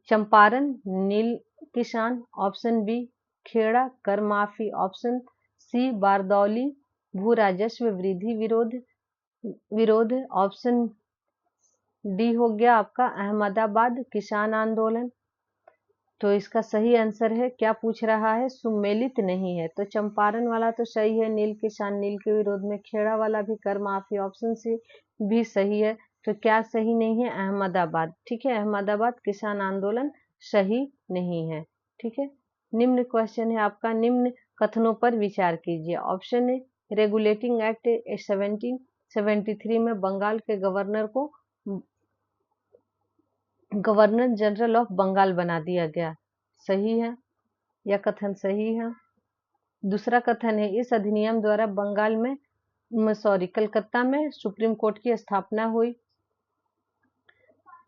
चंपारण नील किसान। ऑप्शन बी, खेड़ा कर माफी। ऑप्शन सी, बारदौली भू राजस्व वृद्धि विरोध। ऑप्शन डी हो गया आपका अहमदाबाद किसान आंदोलन। तो इसका सही आंसर है, क्या पूछ रहा है, सुमेलित नहीं है। तो चंपारण वाला तो सही है, नील किसान नील के विरोध में। खेड़ा वाला भी कर माफी, ऑप्शन सी भी सही है। तो क्या सही नहीं है? अहमदाबाद। ठीक है, अहमदाबाद किसान आंदोलन सही नहीं है। ठीक है, निम्न क्वेश्चन है आपका, निम्न कथनों पर विचार कीजिए। ऑप्शन ए, रेगुलेटिंग एक्ट 1773 में बंगाल के गवर्नर को गवर्नर जनरल ऑफ बंगाल बना दिया गया, सही है? यह कथन सही है। दूसरा कथन है, इस अधिनियम द्वारा बंगाल में कलकत्ता में सुप्रीम कोर्ट की स्थापना हुई।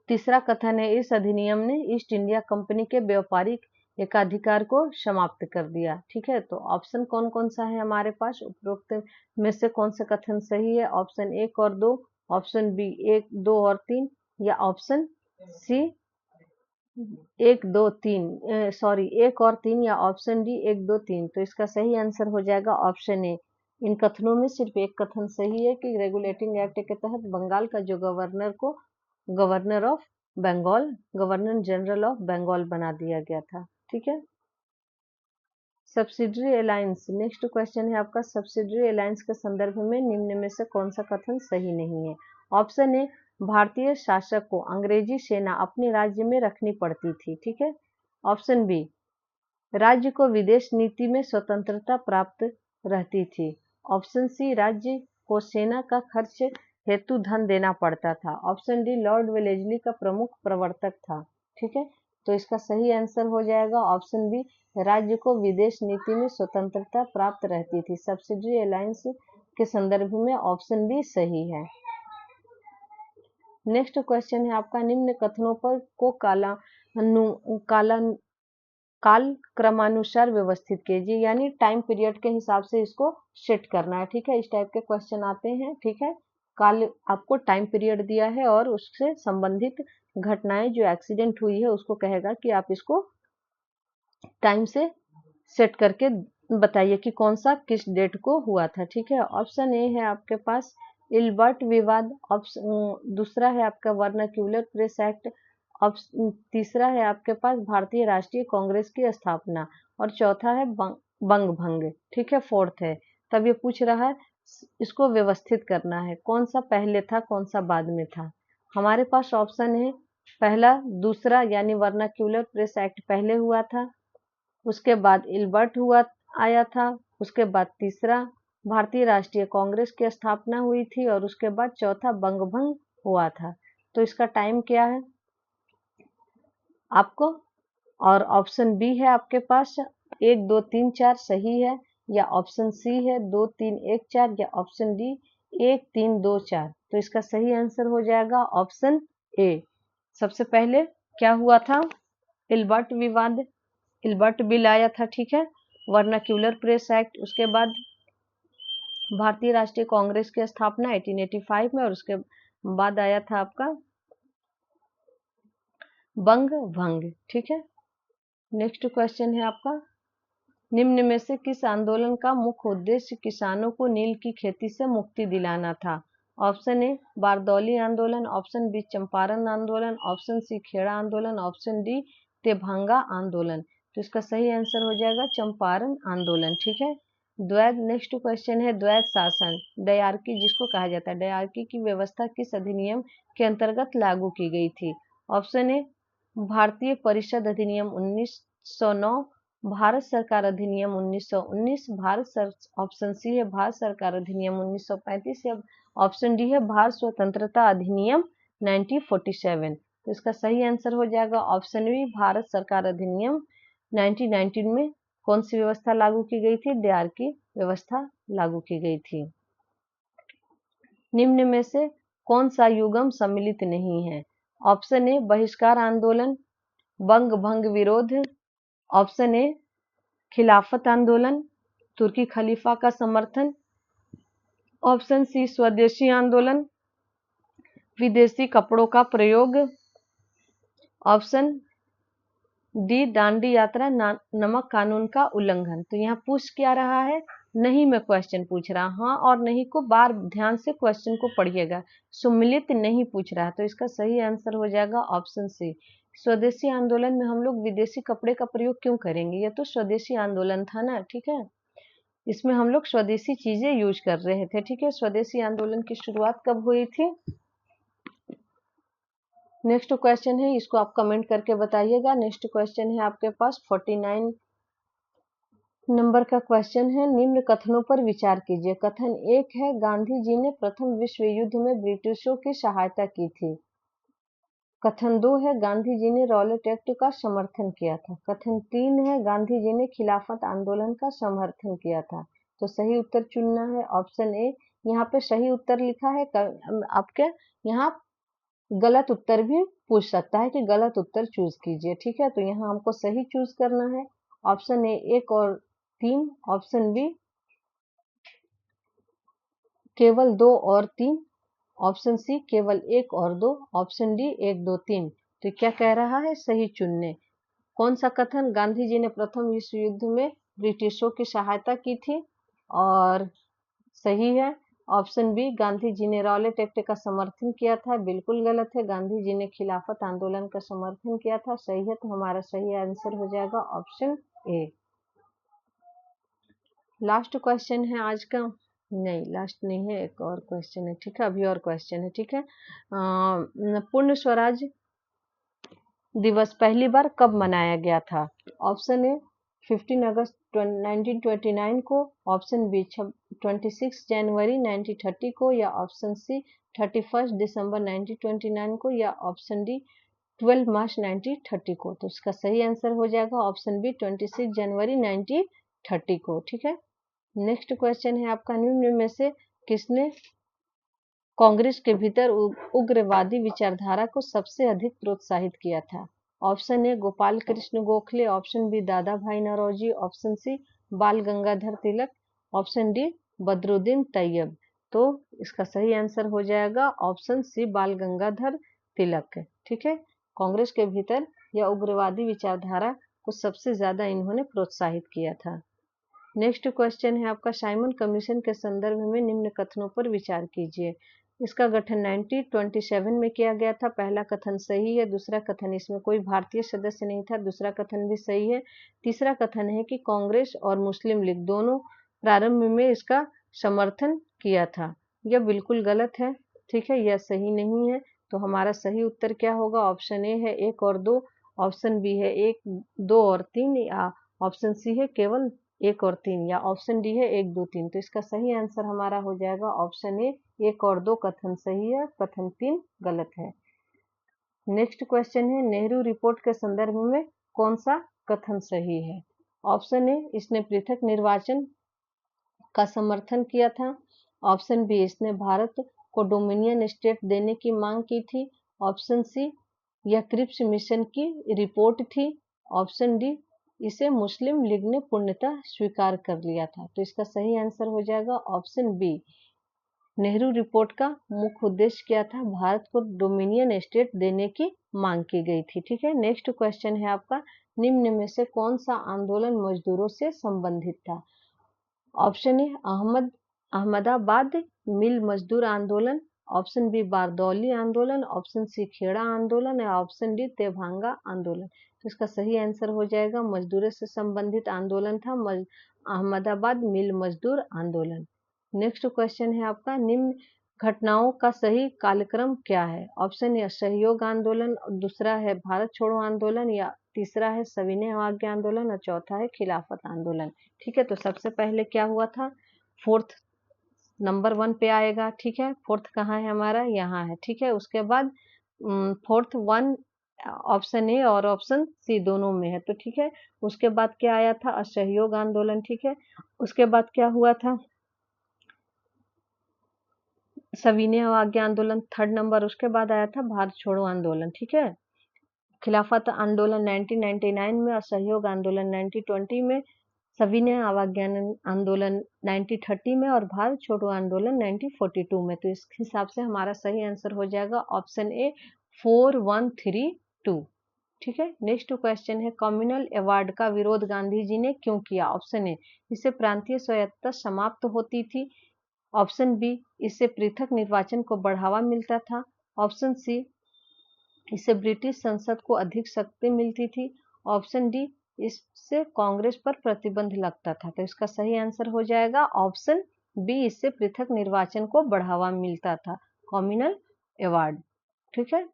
तीसरा कथन है, इस अधिनियम ने ईस्ट इंडिया कंपनी के व्यापारिक एकाधिकार को समाप्त कर दिया। ठीक है, तो ऑप्शन कौन कौन सा है हमारे पास, उपरोक्त में से कौन सा कथन सही है? ऑप्शन 1 और 2, ऑप्शन बी 1, 2 और 3, या ऑप्शन सी 1, 2, 3 1 और 3, या ऑप्शन डी 1, 2, 3। तो इसका सही आंसर हो जाएगा ऑप्शन ए, इन कथनों में सिर्फ एक कथन सही है कि रेगुलेटिंग एक्ट के तहत बंगाल का जो गवर्नर को governor of Bengal, governor general of Bengal बना दिया गया था। ठीक है। सब्सिडरी अलायंस, नेक्स्ट क्वेश्चन है आपका, सब्सिडरी अलायंस के संदर्भ में निम्न में से कौन सा कथन सही नहीं है? ऑप्शन ए, भारतीय शासक को अंग्रेजी सेना अपने राज्य में रखनी पड़ती थी। ठीक है। ऑप्शन बी, राज्य को विदेश नीति में स्वतंत्रता प्राप्त रहती थी। ऑप्शन सी, राज्य को सेना का खर्च हेतु धन देना पड़ता था। ऑप्शन डी, लॉर्ड वेलेस्ली का प्रमुख प्रवर्तक था। ठीक है। तो इसका सही आंसर हो जाएगा ऑप्शन बी, राज्य को विदेश नीति में स्वतंत्रता प्राप्त रहती थी। सब्सिडरी अलायंस के संदर्भ में ऑप्शन बी सही है। नेक्स्ट क्वेश्चन है आपका, निम्न कथनों पर को काल क्रमानुसार व्यवस्थित कीजिए, यानी टाइम पीरियड के हिसाब से इसको सेट करना है। ठीक है। इस टाइप के क्वेश्चन आते हैं। ठीक है। काल आपको टाइम पीरियड दिया है और उससे संबंधित घटनाएं जो एक्सीडेंट हुई है उसको कहेगा कि आप इसको टाइम से सेट करके बताइए कि कौन सा किस डेट को हुआ था। ठीक है। ऑप्शन ए है आपके पास इल्बर्ट विवाद, ऑप्शन दूसरा है आपका वर्नाक्यूलर प्रेस एक्ट, तीसरा है आपके पास भारतीय राष्ट्रीय कांग्रेस की स्थापना, और चौथा है बंग भंग। ठीक है। फोर्थ है। तब ये पूछ रहा है इसको व्यवस्थित करना है, कौन सा पहले था कौन सा बाद में था। हमारे पास ऑप्शन है पहला, दूसरा, यानी वर्नाक्यूलर प्रेस एक्ट पहले हुआ था, उसके बाद इल्बर्ट हुआ आया था, उसके बाद तीसरा भारतीय राष्ट्रीय कांग्रेस की स्थापना हुई थी, और उसके बाद चौथा बंगभंग हुआ था। तो इसका टाइम क्या है आपको, और ऑप्शन बी है आपके पास 1 2 3 4 सही है, या ऑप्शन सी है 2 3 1 4, या ऑप्शन डी 1 3 2 4। तो इसका सही आंसर हो जाएगा ऑप्शन ए। सबसे पहले क्या हुआ था, इल्बर्ट विवाद, इल्बर्ट बिल आया था। ठीक है। वर्नाक्यूलर प्रेस एक्ट, उसके बाद भारतीय राष्ट्रीय कांग्रेस की स्थापना 1885 में, और उसके बाद आया था आपका बंग भंग। ठीक है। नेक्स्ट क्वेश्चन है आपका, निम्न में से किस आंदोलन का मुख्य उद्देश्य किसानों को नील की खेती से मुक्ति दिलाना था? ऑप्शन ए, बारदौली आंदोलन, ऑप्शन बी, चंपारण आंदोलन, ऑप्शन सी, खेड़ा आंदोलन, ऑप्शन डी, तेभांगा आंदोलन। तो इसका सही आंसर हो जाएगा चंपारण आंदोलन। ठीक है। द्वैध, नेक्स्ट क्वेश्चन है, द्वैध शासन, डयार्की जिसको कहा जाता है, डयार्की की व्यवस्था किस अधिनियम के अंतर्गत लागू की गई थी? ऑप्शन ए, भारतीय परिषद अधिनियम 1909, भारत सरकार अधिनियम 1919, ऑप्शन सी है भारत सरकार अधिनियम 1935, या ऑप्शन डी है भारत स्वतंत्रता अधिनियम 1947। तो इसका सही आंसर हो जाएगा ऑप्शन बी, भारत सरकार अधिनियम 1919 में कौन सी व्यवस्था लागू की गई थी? डीआर की व्यवस्था लागू की गई थी। निम्न में से कौन सा युग्म सम्मिलित नहीं है? ऑप्शन ए, बहिष्कार आंदोलन, बंग भंग विरोध, ऑप्शन ए, खिलाफत आंदोलन, तुर्की खलीफा का समर्थन, ऑप्शन सी, स्वदेशी आंदोलन, विदेशी कपड़ों का प्रयोग, ऑप्शन डी, दांडी यात्रा, नमक कानून का उल्लंघन। तो यहाँ पूछ क्या रहा है, नहीं में क्वेश्चन पूछ रहा, हाँ और नहीं को बार ध्यान से क्वेश्चन को पढ़िएगा, सम्मिलित नहीं पूछ रहा। तो इसका सही आंसर हो जाएगा ऑप्शन सी। स्वदेशी आंदोलन में हम लोग विदेशी कपड़े का प्रयोग क्यों करेंगे, ये तो स्वदेशी आंदोलन था ना। ठीक है। इसमें हम लोग स्वदेशी चीजें यूज कर रहे थे। ठीक है। स्वदेशी आंदोलन की शुरुआत कब हुई थी? नेक्स्ट क्वेश्चन है, इसको आप कमेंट करके बताइएगा। नेक्स्ट क्वेश्चन है आपके पास 49 नंबर का क्वेश्चन है, निम्न कथनों पर विचार कीजिए। कथन 1 है, गांधी जी ने प्रथम विश्व युद्ध में ब्रिटिशों की सहायता की थी। कथन 2 है, गांधी जी ने रॉलेट एक्ट का समर्थन किया था। कथन 3 है, गांधी जी ने खिलाफत आंदोलन का समर्थन किया था। तो सही उत्तर चुनना है ऑप्शन ए। यहाँ पे सही उत्तर लिखा है, आपके यहाँ गलत उत्तर भी पूछ सकता है कि गलत उत्तर चूज कीजिए। ठीक है। तो यहाँ हमको सही चूज करना है, ऑप्शन ए 1 और 3, ऑप्शन बी केवल 2 और 3, ऑप्शन सी केवल 1 और 2, ऑप्शन डी 1 2 3। तो क्या कह रहा है, सही चुनने। कौन सा कथन, गांधी जी ने प्रथम विश्व युद्ध में ब्रिटिशों की सहायता की थी, और सही है। ऑप्शन बी, गांधी जी ने रॉलेट एक्ट का समर्थन किया था, बिल्कुल गलत है। गांधी जी ने खिलाफत आंदोलन का समर्थन किया था, सही है। तो हमारा सही आंसर हो जाएगा ऑप्शन ए। लास्ट क्वेश्चन है आज का, नहीं लास्ट नहीं है, एक और क्वेश्चन है, ठीक है, अभी और क्वेश्चन है, ठीक है। पूर्ण स्वराज दिवस पहली बार कब मनाया गया था? ऑप्शन ए 15 अगस्त 1929 को, ऑप्शन बी 26 जनवरी 1930 को, या ऑप्शन सी 31 दिसंबर 1929 को, या ऑप्शन डी 12 मार्च 1930 को। तो इसका सही आंसर हो जाएगा ऑप्शन बी 26 जनवरी 1930 को, ठीक है। नेक्स्ट क्वेश्चन है आपका, निम्न में से किसने कांग्रेस के भीतर उग्रवादी विचारधारा को सबसे अधिक प्रोत्साहित किया था? Option A Gopal Krishna Gokhale, option B Dadabhai Naoroji, option C Bal Gangadhar Tilak, option D Badruddin Tyabji. तो इसका सही आंसर हो जाएगा ऑप्शन सी बाल गंगाधर तिलक, ठीक है। कांग्रेस के भीतर यह उग्रवादी विचारधारा को सबसे ज्यादा इन्होंने प्रोत्साहित किया था। नेक्स्ट क्वेश्चन है आपका, साइमन कमीशन के संदर्भ में निम्न कथनों पर विचार कीजिए। इसका गठन 1927 में किया गया था। पहला कथन सही है। दूसरा कथन, इसमें कोई भारतीय सदस्य नहीं था, दूसरा कथन भी सही है। तीसरा कथन है कि कांग्रेस और मुस्लिम लीग दोनों प्रारंभ में इसका समर्थन किया था। यह बिल्कुल गलत है, ठीक है, यह सही नहीं है। तो हमारा सही उत्तर क्या होगा? ऑप्शन ए है 1 और 2, ऑप्शन बी है 1, 2 और 3, या ऑप्शन सी है केवल 1 और 3, या ऑप्शन डी है 1, 2, 3। तो इसका सही आंसर हमारा हो जाएगा ऑप्शन ए, 1 और 2 कथन सही है, कथन 3 गलत है। नेक्स्ट क्वेश्चन है, नेहरू रिपोर्ट के संदर्भ में कौन सा कथन सही है? ऑप्शन ए, इसने पृथक निर्वाचन का समर्थन किया था। ऑप्शन बी, इसने भारत को डोमिनियन स्टेट देने की मांग की थी। ऑप्शन सी, यह क्रिप्स मिशन की रिपोर्ट थी। ऑप्शन डी, इसे मुस्लिम लीग ने पूर्णतः स्वीकार कर लिया था। तो इसका सही आंसर हो जाएगा ऑप्शन बी, नेहरू रिपोर्ट का मुख्य उद्देश्य क्या था? भारत को डोमिनियन स्टेट देने की मांग की गई थी, ठीक है। नेक्स्ट क्वेश्चन है आपका, निम्न में से कौन सा आंदोलन मजदूरों से संबंधित था? ऑप्शन ए अहमदाबाद मिल मजदूर आंदोलन, ऑप्शन बी बारदौली आंदोलन, ऑप्शन सी खेड़ा आंदोलन, या ऑप्शन डी तेभांगा आंदोलन। तो इसका सही आंसर हो जाएगा, मजदूरों से संबंधित आंदोलन था अहमदाबाद मिल मजदूर आंदोलन। नेक्स्ट क्वेश्चन है आपका, निम्न घटनाओं का सही कालक्रम क्या है? ऑप्शन ए सहयोग आंदोलन, दूसरा है भारत छोड़ो आंदोलन, या तीसरा है सविनय अवज्ञा आंदोलन, और चौथा है खिलाफत आंदोलन, ठीक है। तो सबसे पहले क्या हुआ था? फोर्थ नंबर 1 पे आएगा, ठीक है। फोर्थ कहाँ है हमारा? यहाँ है, ठीक है। उसके बाद फोर्थ 1 ऑप्शन ए और ऑप्शन सी दोनों में है, तो ठीक है। उसके बाद क्या आया था? असहयोग आंदोलन, ठीक है। उसके बाद क्या हुआ था? सविनय अवज्ञा आंदोलन, थर्ड नंबर। उसके बाद आया था भारत छोड़ो आंदोलन, ठीक है। खिलाफत आंदोलन 1999 में, असहयोग आंदोलन 1920 में, सविनय अवज्ञा आंदोलन 1930 में, और भारत छोड़ो आंदोलन 1942 में। तो इस हिसाब से हमारा सही आंसर हो जाएगा ऑप्शन ए 4132, ठीक है। नेक्स्ट क्वेश्चन है, कम्युनल अवार्ड का विरोध गांधी जी ने क्यों किया? ऑप्शन ए, इससे प्रांतीय स्वायत्तता समाप्त होती थी। ऑप्शन बी, इससे पृथक निर्वाचन को बढ़ावा मिलता था। ऑप्शन सी, इससे ब्रिटिश संसद को अधिक शक्ति मिलती थी। ऑप्शन डी, इससे कांग्रेस पर प्रतिबंध लगता था। तो इसका सही आंसर हो जाएगा ऑप्शन बी, इससे पृथक निर्वाचन को बढ़ावा मिलता था, कम्युनल अवार्ड, ठीक है।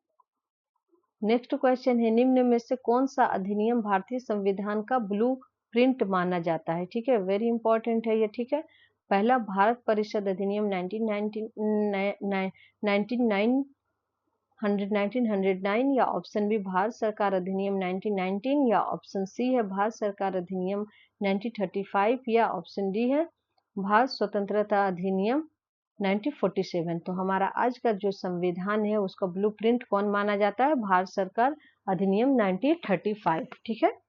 नेक्स्ट क्वेश्चन है, निम्न में से कौन सा अधिनियम भारतीय संविधान का ब्लू प्रिंट माना जाता है? ठीक है, वेरी इंपॉर्टेंट है ये, ठीक है। पहला, भारत परिषद अधिनियम 1909, या ऑप्शन बी भारत सरकार अधिनियम 1919, या ऑप्शन सी है भारत सरकार अधिनियम 1935, या ऑप्शन डी है भारत स्वतंत्रता अधिनियम 1947। तो हमारा आज का जो संविधान है उसका ब्लूप्रिंट कौन माना जाता है? भारत सरकार अधिनियम 1935, ठीक है।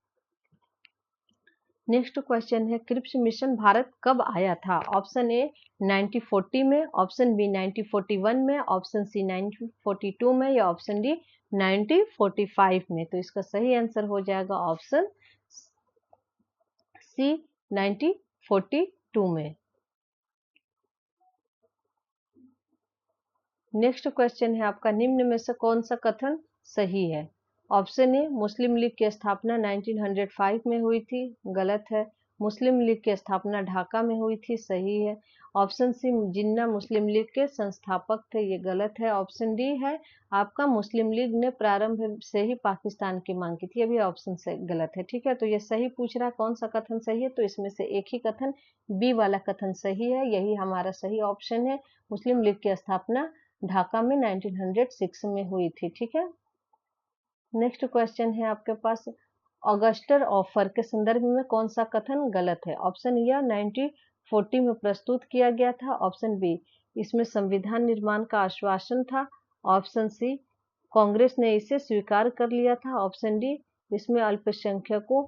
नेक्स्ट क्वेश्चन है, क्रिप्स मिशन भारत कब आया था? ऑप्शन ए 1940 में, ऑप्शन बी 1941 में, ऑप्शन सी 1942 में, या ऑप्शन डी 1945 में। तो इसका सही आंसर हो जाएगा ऑप्शन सी 1942 में। नेक्स्ट क्वेश्चन है आपका, निम्न में से कौन सा कथन सही है? ऑप्शन ए, मुस्लिम लीग की स्थापना 1905 में हुई थी, गलत है। मुस्लिम लीग की स्थापना ढाका में हुई थी, सही है। ऑप्शन सी, जिन्ना मुस्लिम लीग के संस्थापक थे, ये गलत है। ऑप्शन डी है आपका, मुस्लिम लीग ने प्रारंभ से ही पाकिस्तान की मांग की थी, अभी ऑप्शन से गलत है। ठीक है, तो ये सही पूछ रहा है कौन सा कथन सही है, तो इसमें से एक ही कथन, बी वाला कथन सही है, यही हमारा सही ऑप्शन है। मुस्लिम लीग की स्थापना ढाका में 1906 में हुई थी। ठीक है, नेक्स्ट क्वेश्चन है आपके पास, ऑगस्टर ऑफर के संदर्भ में कौन सा कथन गलत है? ऑप्शन ए, 1940 में प्रस्तुत किया गया था। ऑप्शन बी, इसमें संविधान निर्माण का आश्वासन था। ऑप्शन सी, कांग्रेस ने इसे स्वीकार कर लिया था। ऑप्शन डी, इसमें अल्पसंख्यकों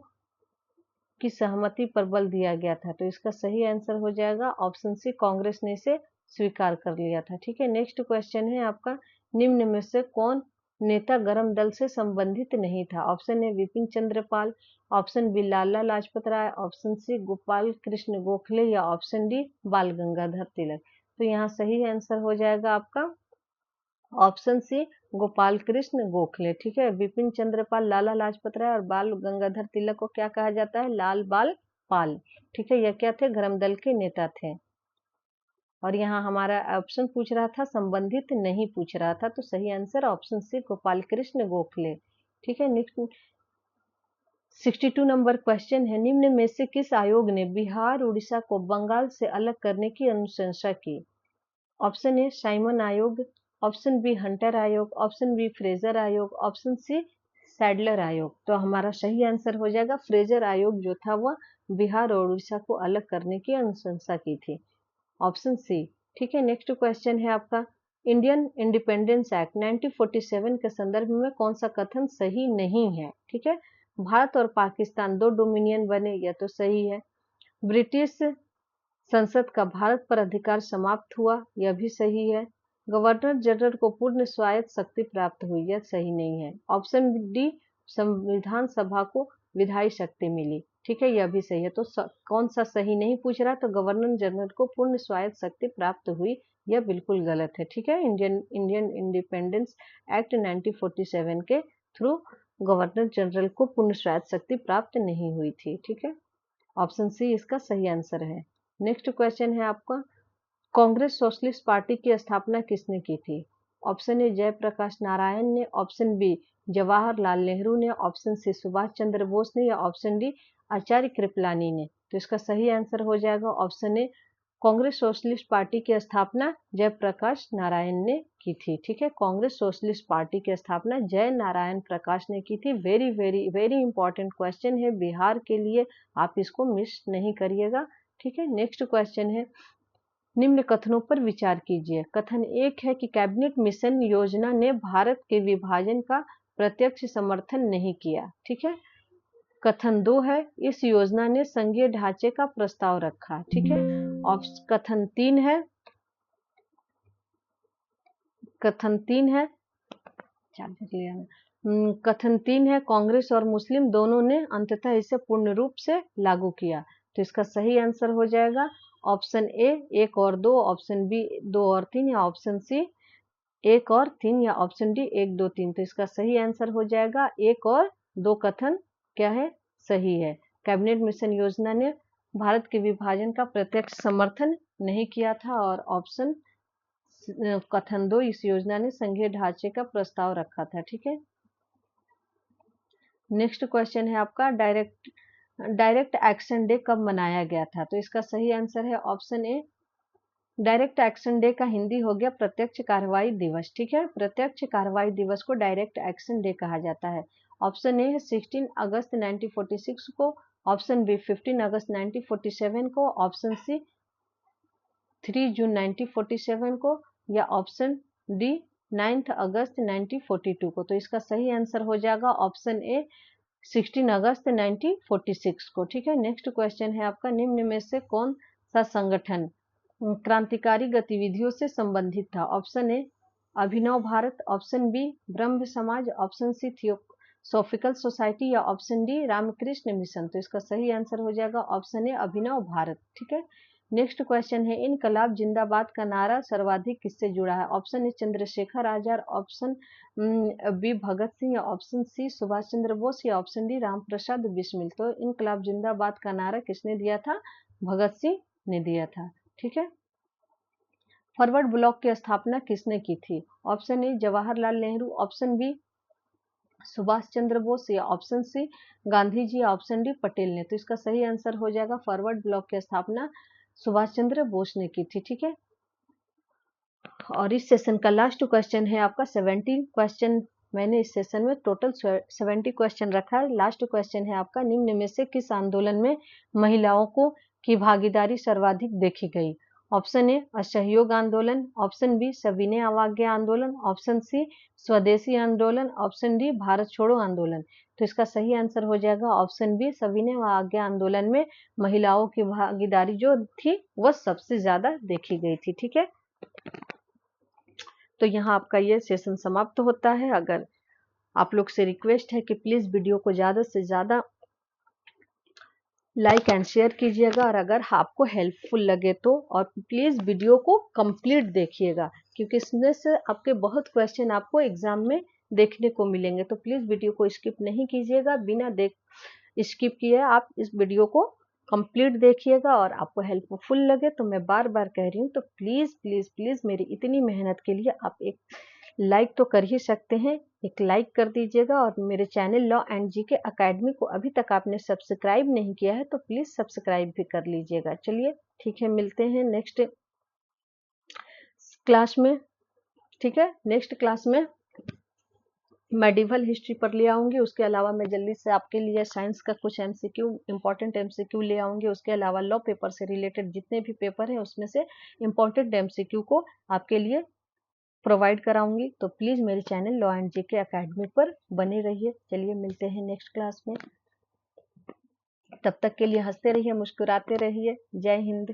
की सहमति पर बल दिया गया था। तो इसका सही आंसर हो जाएगा ऑप्शन सी, कांग्रेस ने इसे स्वीकार कर लिया था। ठीक है, नेक्स्ट क्वेश्चन है आपका, निम्न में से कौन नेता गरम दल से संबंधित नहीं था? Option A, Bipin Chandra Pal. Option B, Lala Lajpat Rai. Option C, Gopal Krishna Gokhale. या ऑप्शन डी, बाल गंगाधर तिलक। तो यहाँ सही आंसर हो जाएगा आपका ऑप्शन सी, गोपाल कृष्ण गोखले। ठीक है, विपिन चंद्रपाल, लाला लाजपत राय और बाल गंगाधर तिलक को क्या कहा जाता है? लाल बाल पाल। ठीक है, यह क्या थे? गरम दल के नेता थे। और यहाँ हमारा ऑप्शन पूछ रहा था, संबंधित नहीं पूछ रहा था, तो सही answer option C, Gopal Krishna Gokhale. ठीक है, नेक्स्ट 62 नंबर क्वेश्चन है, निम्न में से किस आयोग ने बिहार उड़ीसा को बंगाल से अलग करने की अनुशंसा की? ऑप्शन ए, साइमन आयोग। ऑप्शन बी, हंटर आयोग। ऑप्शन बी, फ्रेजर आयोग। ऑप्शन सी, सैडलर आयोग। तो हमारा सही आंसर हो जाएगा फ्रेजर आयोग जो था वह बिहार और उड़ीसा को अलग करने की अनुशंसा की थी, ऑप्शन सी। ठीक है, नेक्स्ट क्वेश्चन है आपका, इंडियन इंडिपेंडेंस एक्ट 1947 के संदर्भ में कौन सा कथन सही नहीं है? ठीक है, भारत और पाकिस्तान दो डोमिनियन बने, यह तो सही है। ब्रिटिश संसद का भारत पर अधिकार समाप्त हुआ, यह भी सही है। गवर्नर जनरल को पूर्ण स्वायत्त शक्ति प्राप्त हुई, यह सही नहीं है। ऑप्शन डी, संविधान सभा को विधायी शक्ति मिली। ठीक है, यह भी सही है। तो कौन सा सही नहीं पूछ रहा, तो गवर्नर जनरल को पूर्ण स्वायत्त शक्ति प्राप्त हुई, यह बिल्कुल गलत है। ठीक है, इंडियन इंडिपेंडेंस एक्ट 1947 के थ्रू गवर्नर जनरल को पूर्ण स्वायत्त शक्ति प्राप्त नहीं हुई थी। ठीक है, ऑप्शन सी इसका सही आंसर है। नेक्स्ट क्वेश्चन है आपका, कांग्रेस सोशलिस्ट पार्टी की स्थापना किसने की थी? ऑप्शन ए, जयप्रकाश नारायण ने। ऑप्शन बी, जवाहरलाल नेहरू ने। ऑप्शन सी, सुभाष चंद्र बोस ने। या ऑप्शन डी, आचार्य कृपलानी ने। तो इसका सही आंसर हो जाएगा option A, Congress socialist party की स्थापना जयप्रकाश नारायण ने की थी। ठीक है, कांग्रेस सोशलिस्ट पार्टी की स्थापना जय नारायण प्रकाश ने की थी। Very very very important question है बिहार के लिए, आप इसको मिस नहीं करिएगा। ठीक है, नेक्स्ट क्वेश्चन है, निम्न कथनों पर विचार कीजिए। कथन एक है कि कैबिनेट मिशन योजना ने भारत के विभाजन का प्रत्यक्ष समर्थन नहीं किया। ठीक है, कथन दो है, इस योजना ने संघीय ढांचे का प्रस्ताव रखा। ठीक है, कथन तीन है, कथन तीन है कथन तीन है, कांग्रेस और मुस्लिम दोनों ने अंततः इसे पूर्ण रूप से लागू किया। तो इसका सही आंसर हो जाएगा ऑप्शन ए, एक और दो। ऑप्शन बी, दो और तीन। या ऑप्शन सी, एक और तीन। या ऑप्शन डी, एक दो तीन। तो इसका सही आंसर हो जाएगा एक और दो कथन क्या है? सही है। कैबिनेट मिशन योजना ने भारत के विभाजन का प्रत्यक्ष समर्थन नहीं किया था, और ऑप्शन कथन दो, इस योजना ने संघीय ढांचे का प्रस्ताव रखा था। ठीक है, नेक्स्ट क्वेश्चन है आपका, डायरेक्ट एक्शन डे कब मनाया गया था? तो इसका सही आंसर है ऑप्शन ए, डायरेक्ट एक्शन डे का हिंदी हो गया प्रत्यक्ष कार्रवाई दिवस। ठीक है, प्रत्यक्ष कार्रवाई दिवस को डायरेक्ट एक्शन डे कहा जाता है। ऑप्शन ए 16 अगस्त 1946 को। ऑप्शन बी 15 अगस्त 1947 को। ऑप्शन सी 3 जून 1947 को। या ऑप्शन डी 9 अगस्त 1942 को। तो इसका सही आंसर हो जाएगा ऑप्शन ए 16 अगस्त 1946 को। ठीक है, नेक्स्ट क्वेश्चन है आपका, निम्न में से कौन सा संगठन क्रांतिकारी गतिविधियों से संबंधित था? Option A, Abhinav Bharat. Option B, Brahmo Samaj. Option C, theosophical society. या ऑप्शन डी, रामकृष्ण मिशन। तो इसका सही आंसर हो जाएगा ऑप्शन ए, अभिनव भारत। ठीक है, नेक्स्ट क्वेश्चन है, इनकलाब जिंदाबाद का नारा सर्वाधिक किससे जुड़ा है? Option A Chandrashekhar Azad, option B Bhagat Singh, या ऑप्शन सी सुभाष चंद्र बोस, या ऑप्शन डी रामप्रसाद बिस्मिल। तो इनकलाब जिंदाबाद का नारा किसने दिया था? भगत सिंह ने दिया था। ठीक है। फॉरवर्ड ब्लॉक की स्थापना किसने की थी? Option A Jawaharlal Nehru, option B Subhash Chandra Bose, या ऑप्शन सी गांधी जी, या ऑप्शन डी पटेल ने। तो इसका सही आंसर हो जाएगा फॉरवर्ड ब्लॉक की स्थापना सुभाष चंद्र बोस ने की थी। ठीक है। और इस सेशन का लास्ट क्वेश्चन है आपका 70 क्वेश्चन। मैंने इस सेशन में टोटल 70 क्वेश्चन रखा है। लास्ट क्वेश्चन है आपका, निम्न में से किस आंदोलन में महिलाओं को की भागीदारी सर्वाधिक देखी गई? ऑप्शन ए असहयोग आंदोलन, ऑप्शन बी सविनय अवज्ञा आंदोलन, ऑप्शन सी स्वदेशी आंदोलन, ऑप्शन डी भारत छोड़ो आंदोलन। तो इसका सही आंसर हो जाएगा ऑप्शन बी सविनय अवज्ञा आंदोलन में महिलाओं की भागीदारी जो थी वह सबसे ज्यादा देखी गई थी। ठीक है। तो यहाँ आपका ये सेशन समाप्त होता है। अगर आप लोग से रिक्वेस्ट है कि प्लीज वीडियो को ज्यादा से ज्यादा लाइक एंड शेयर कीजिएगा, और अगर आपको हेल्पफुल लगे तो, और प्लीज वीडियो को कंप्लीट देखिएगा, क्योंकि इसमें से आपके बहुत क्वेश्चन आपको एग्जाम में देखने को मिलेंगे। तो प्लीज वीडियो को स्किप नहीं कीजिएगा, बिना स्किप किए आप इस वीडियो को कंप्लीट देखिएगा। और आपको हेल्पफुल लगे तो मैं बार बार कह रही हूँ, तो प्लीज प्लीज प्लीज मेरी इतनी मेहनत के लिए आप एक लाइक तो कर ही सकते हैं, एक लाइक कर दीजिएगा। और मेरे channel law and GK academy को अभी तक आपने सब्सक्राइब नहीं किया है तो प्लीज सब्सक्राइब भी कर लीजिएगा। चलिए ठीक है, मिलते हैं नेक्स्ट क्लास में। ठीक है, नेक्स्ट क्लास में मेडिवल हिस्ट्री पर ले आऊंगी। उसके अलावा मैं जल्दी से आपके लिए साइंस का कुछ एमसीक्यू, इंपॉर्टेंट एमसीक्यू ले आऊंगी। उसके अलावा लॉ पेपर से रिलेटेड जितने भी पेपर हैं उसमें से इंपॉर्टेंट एमसीक्यू को आपके लिए प्रोवाइड कराऊंगी। तो प्लीज मेरे channel law and GK academy पर बने रहिए। चलिए मिलते हैं नेक्स्ट क्लास में, तब तक के लिए हंसते रहिए, मुस्कुराते रहिए। जय हिंद।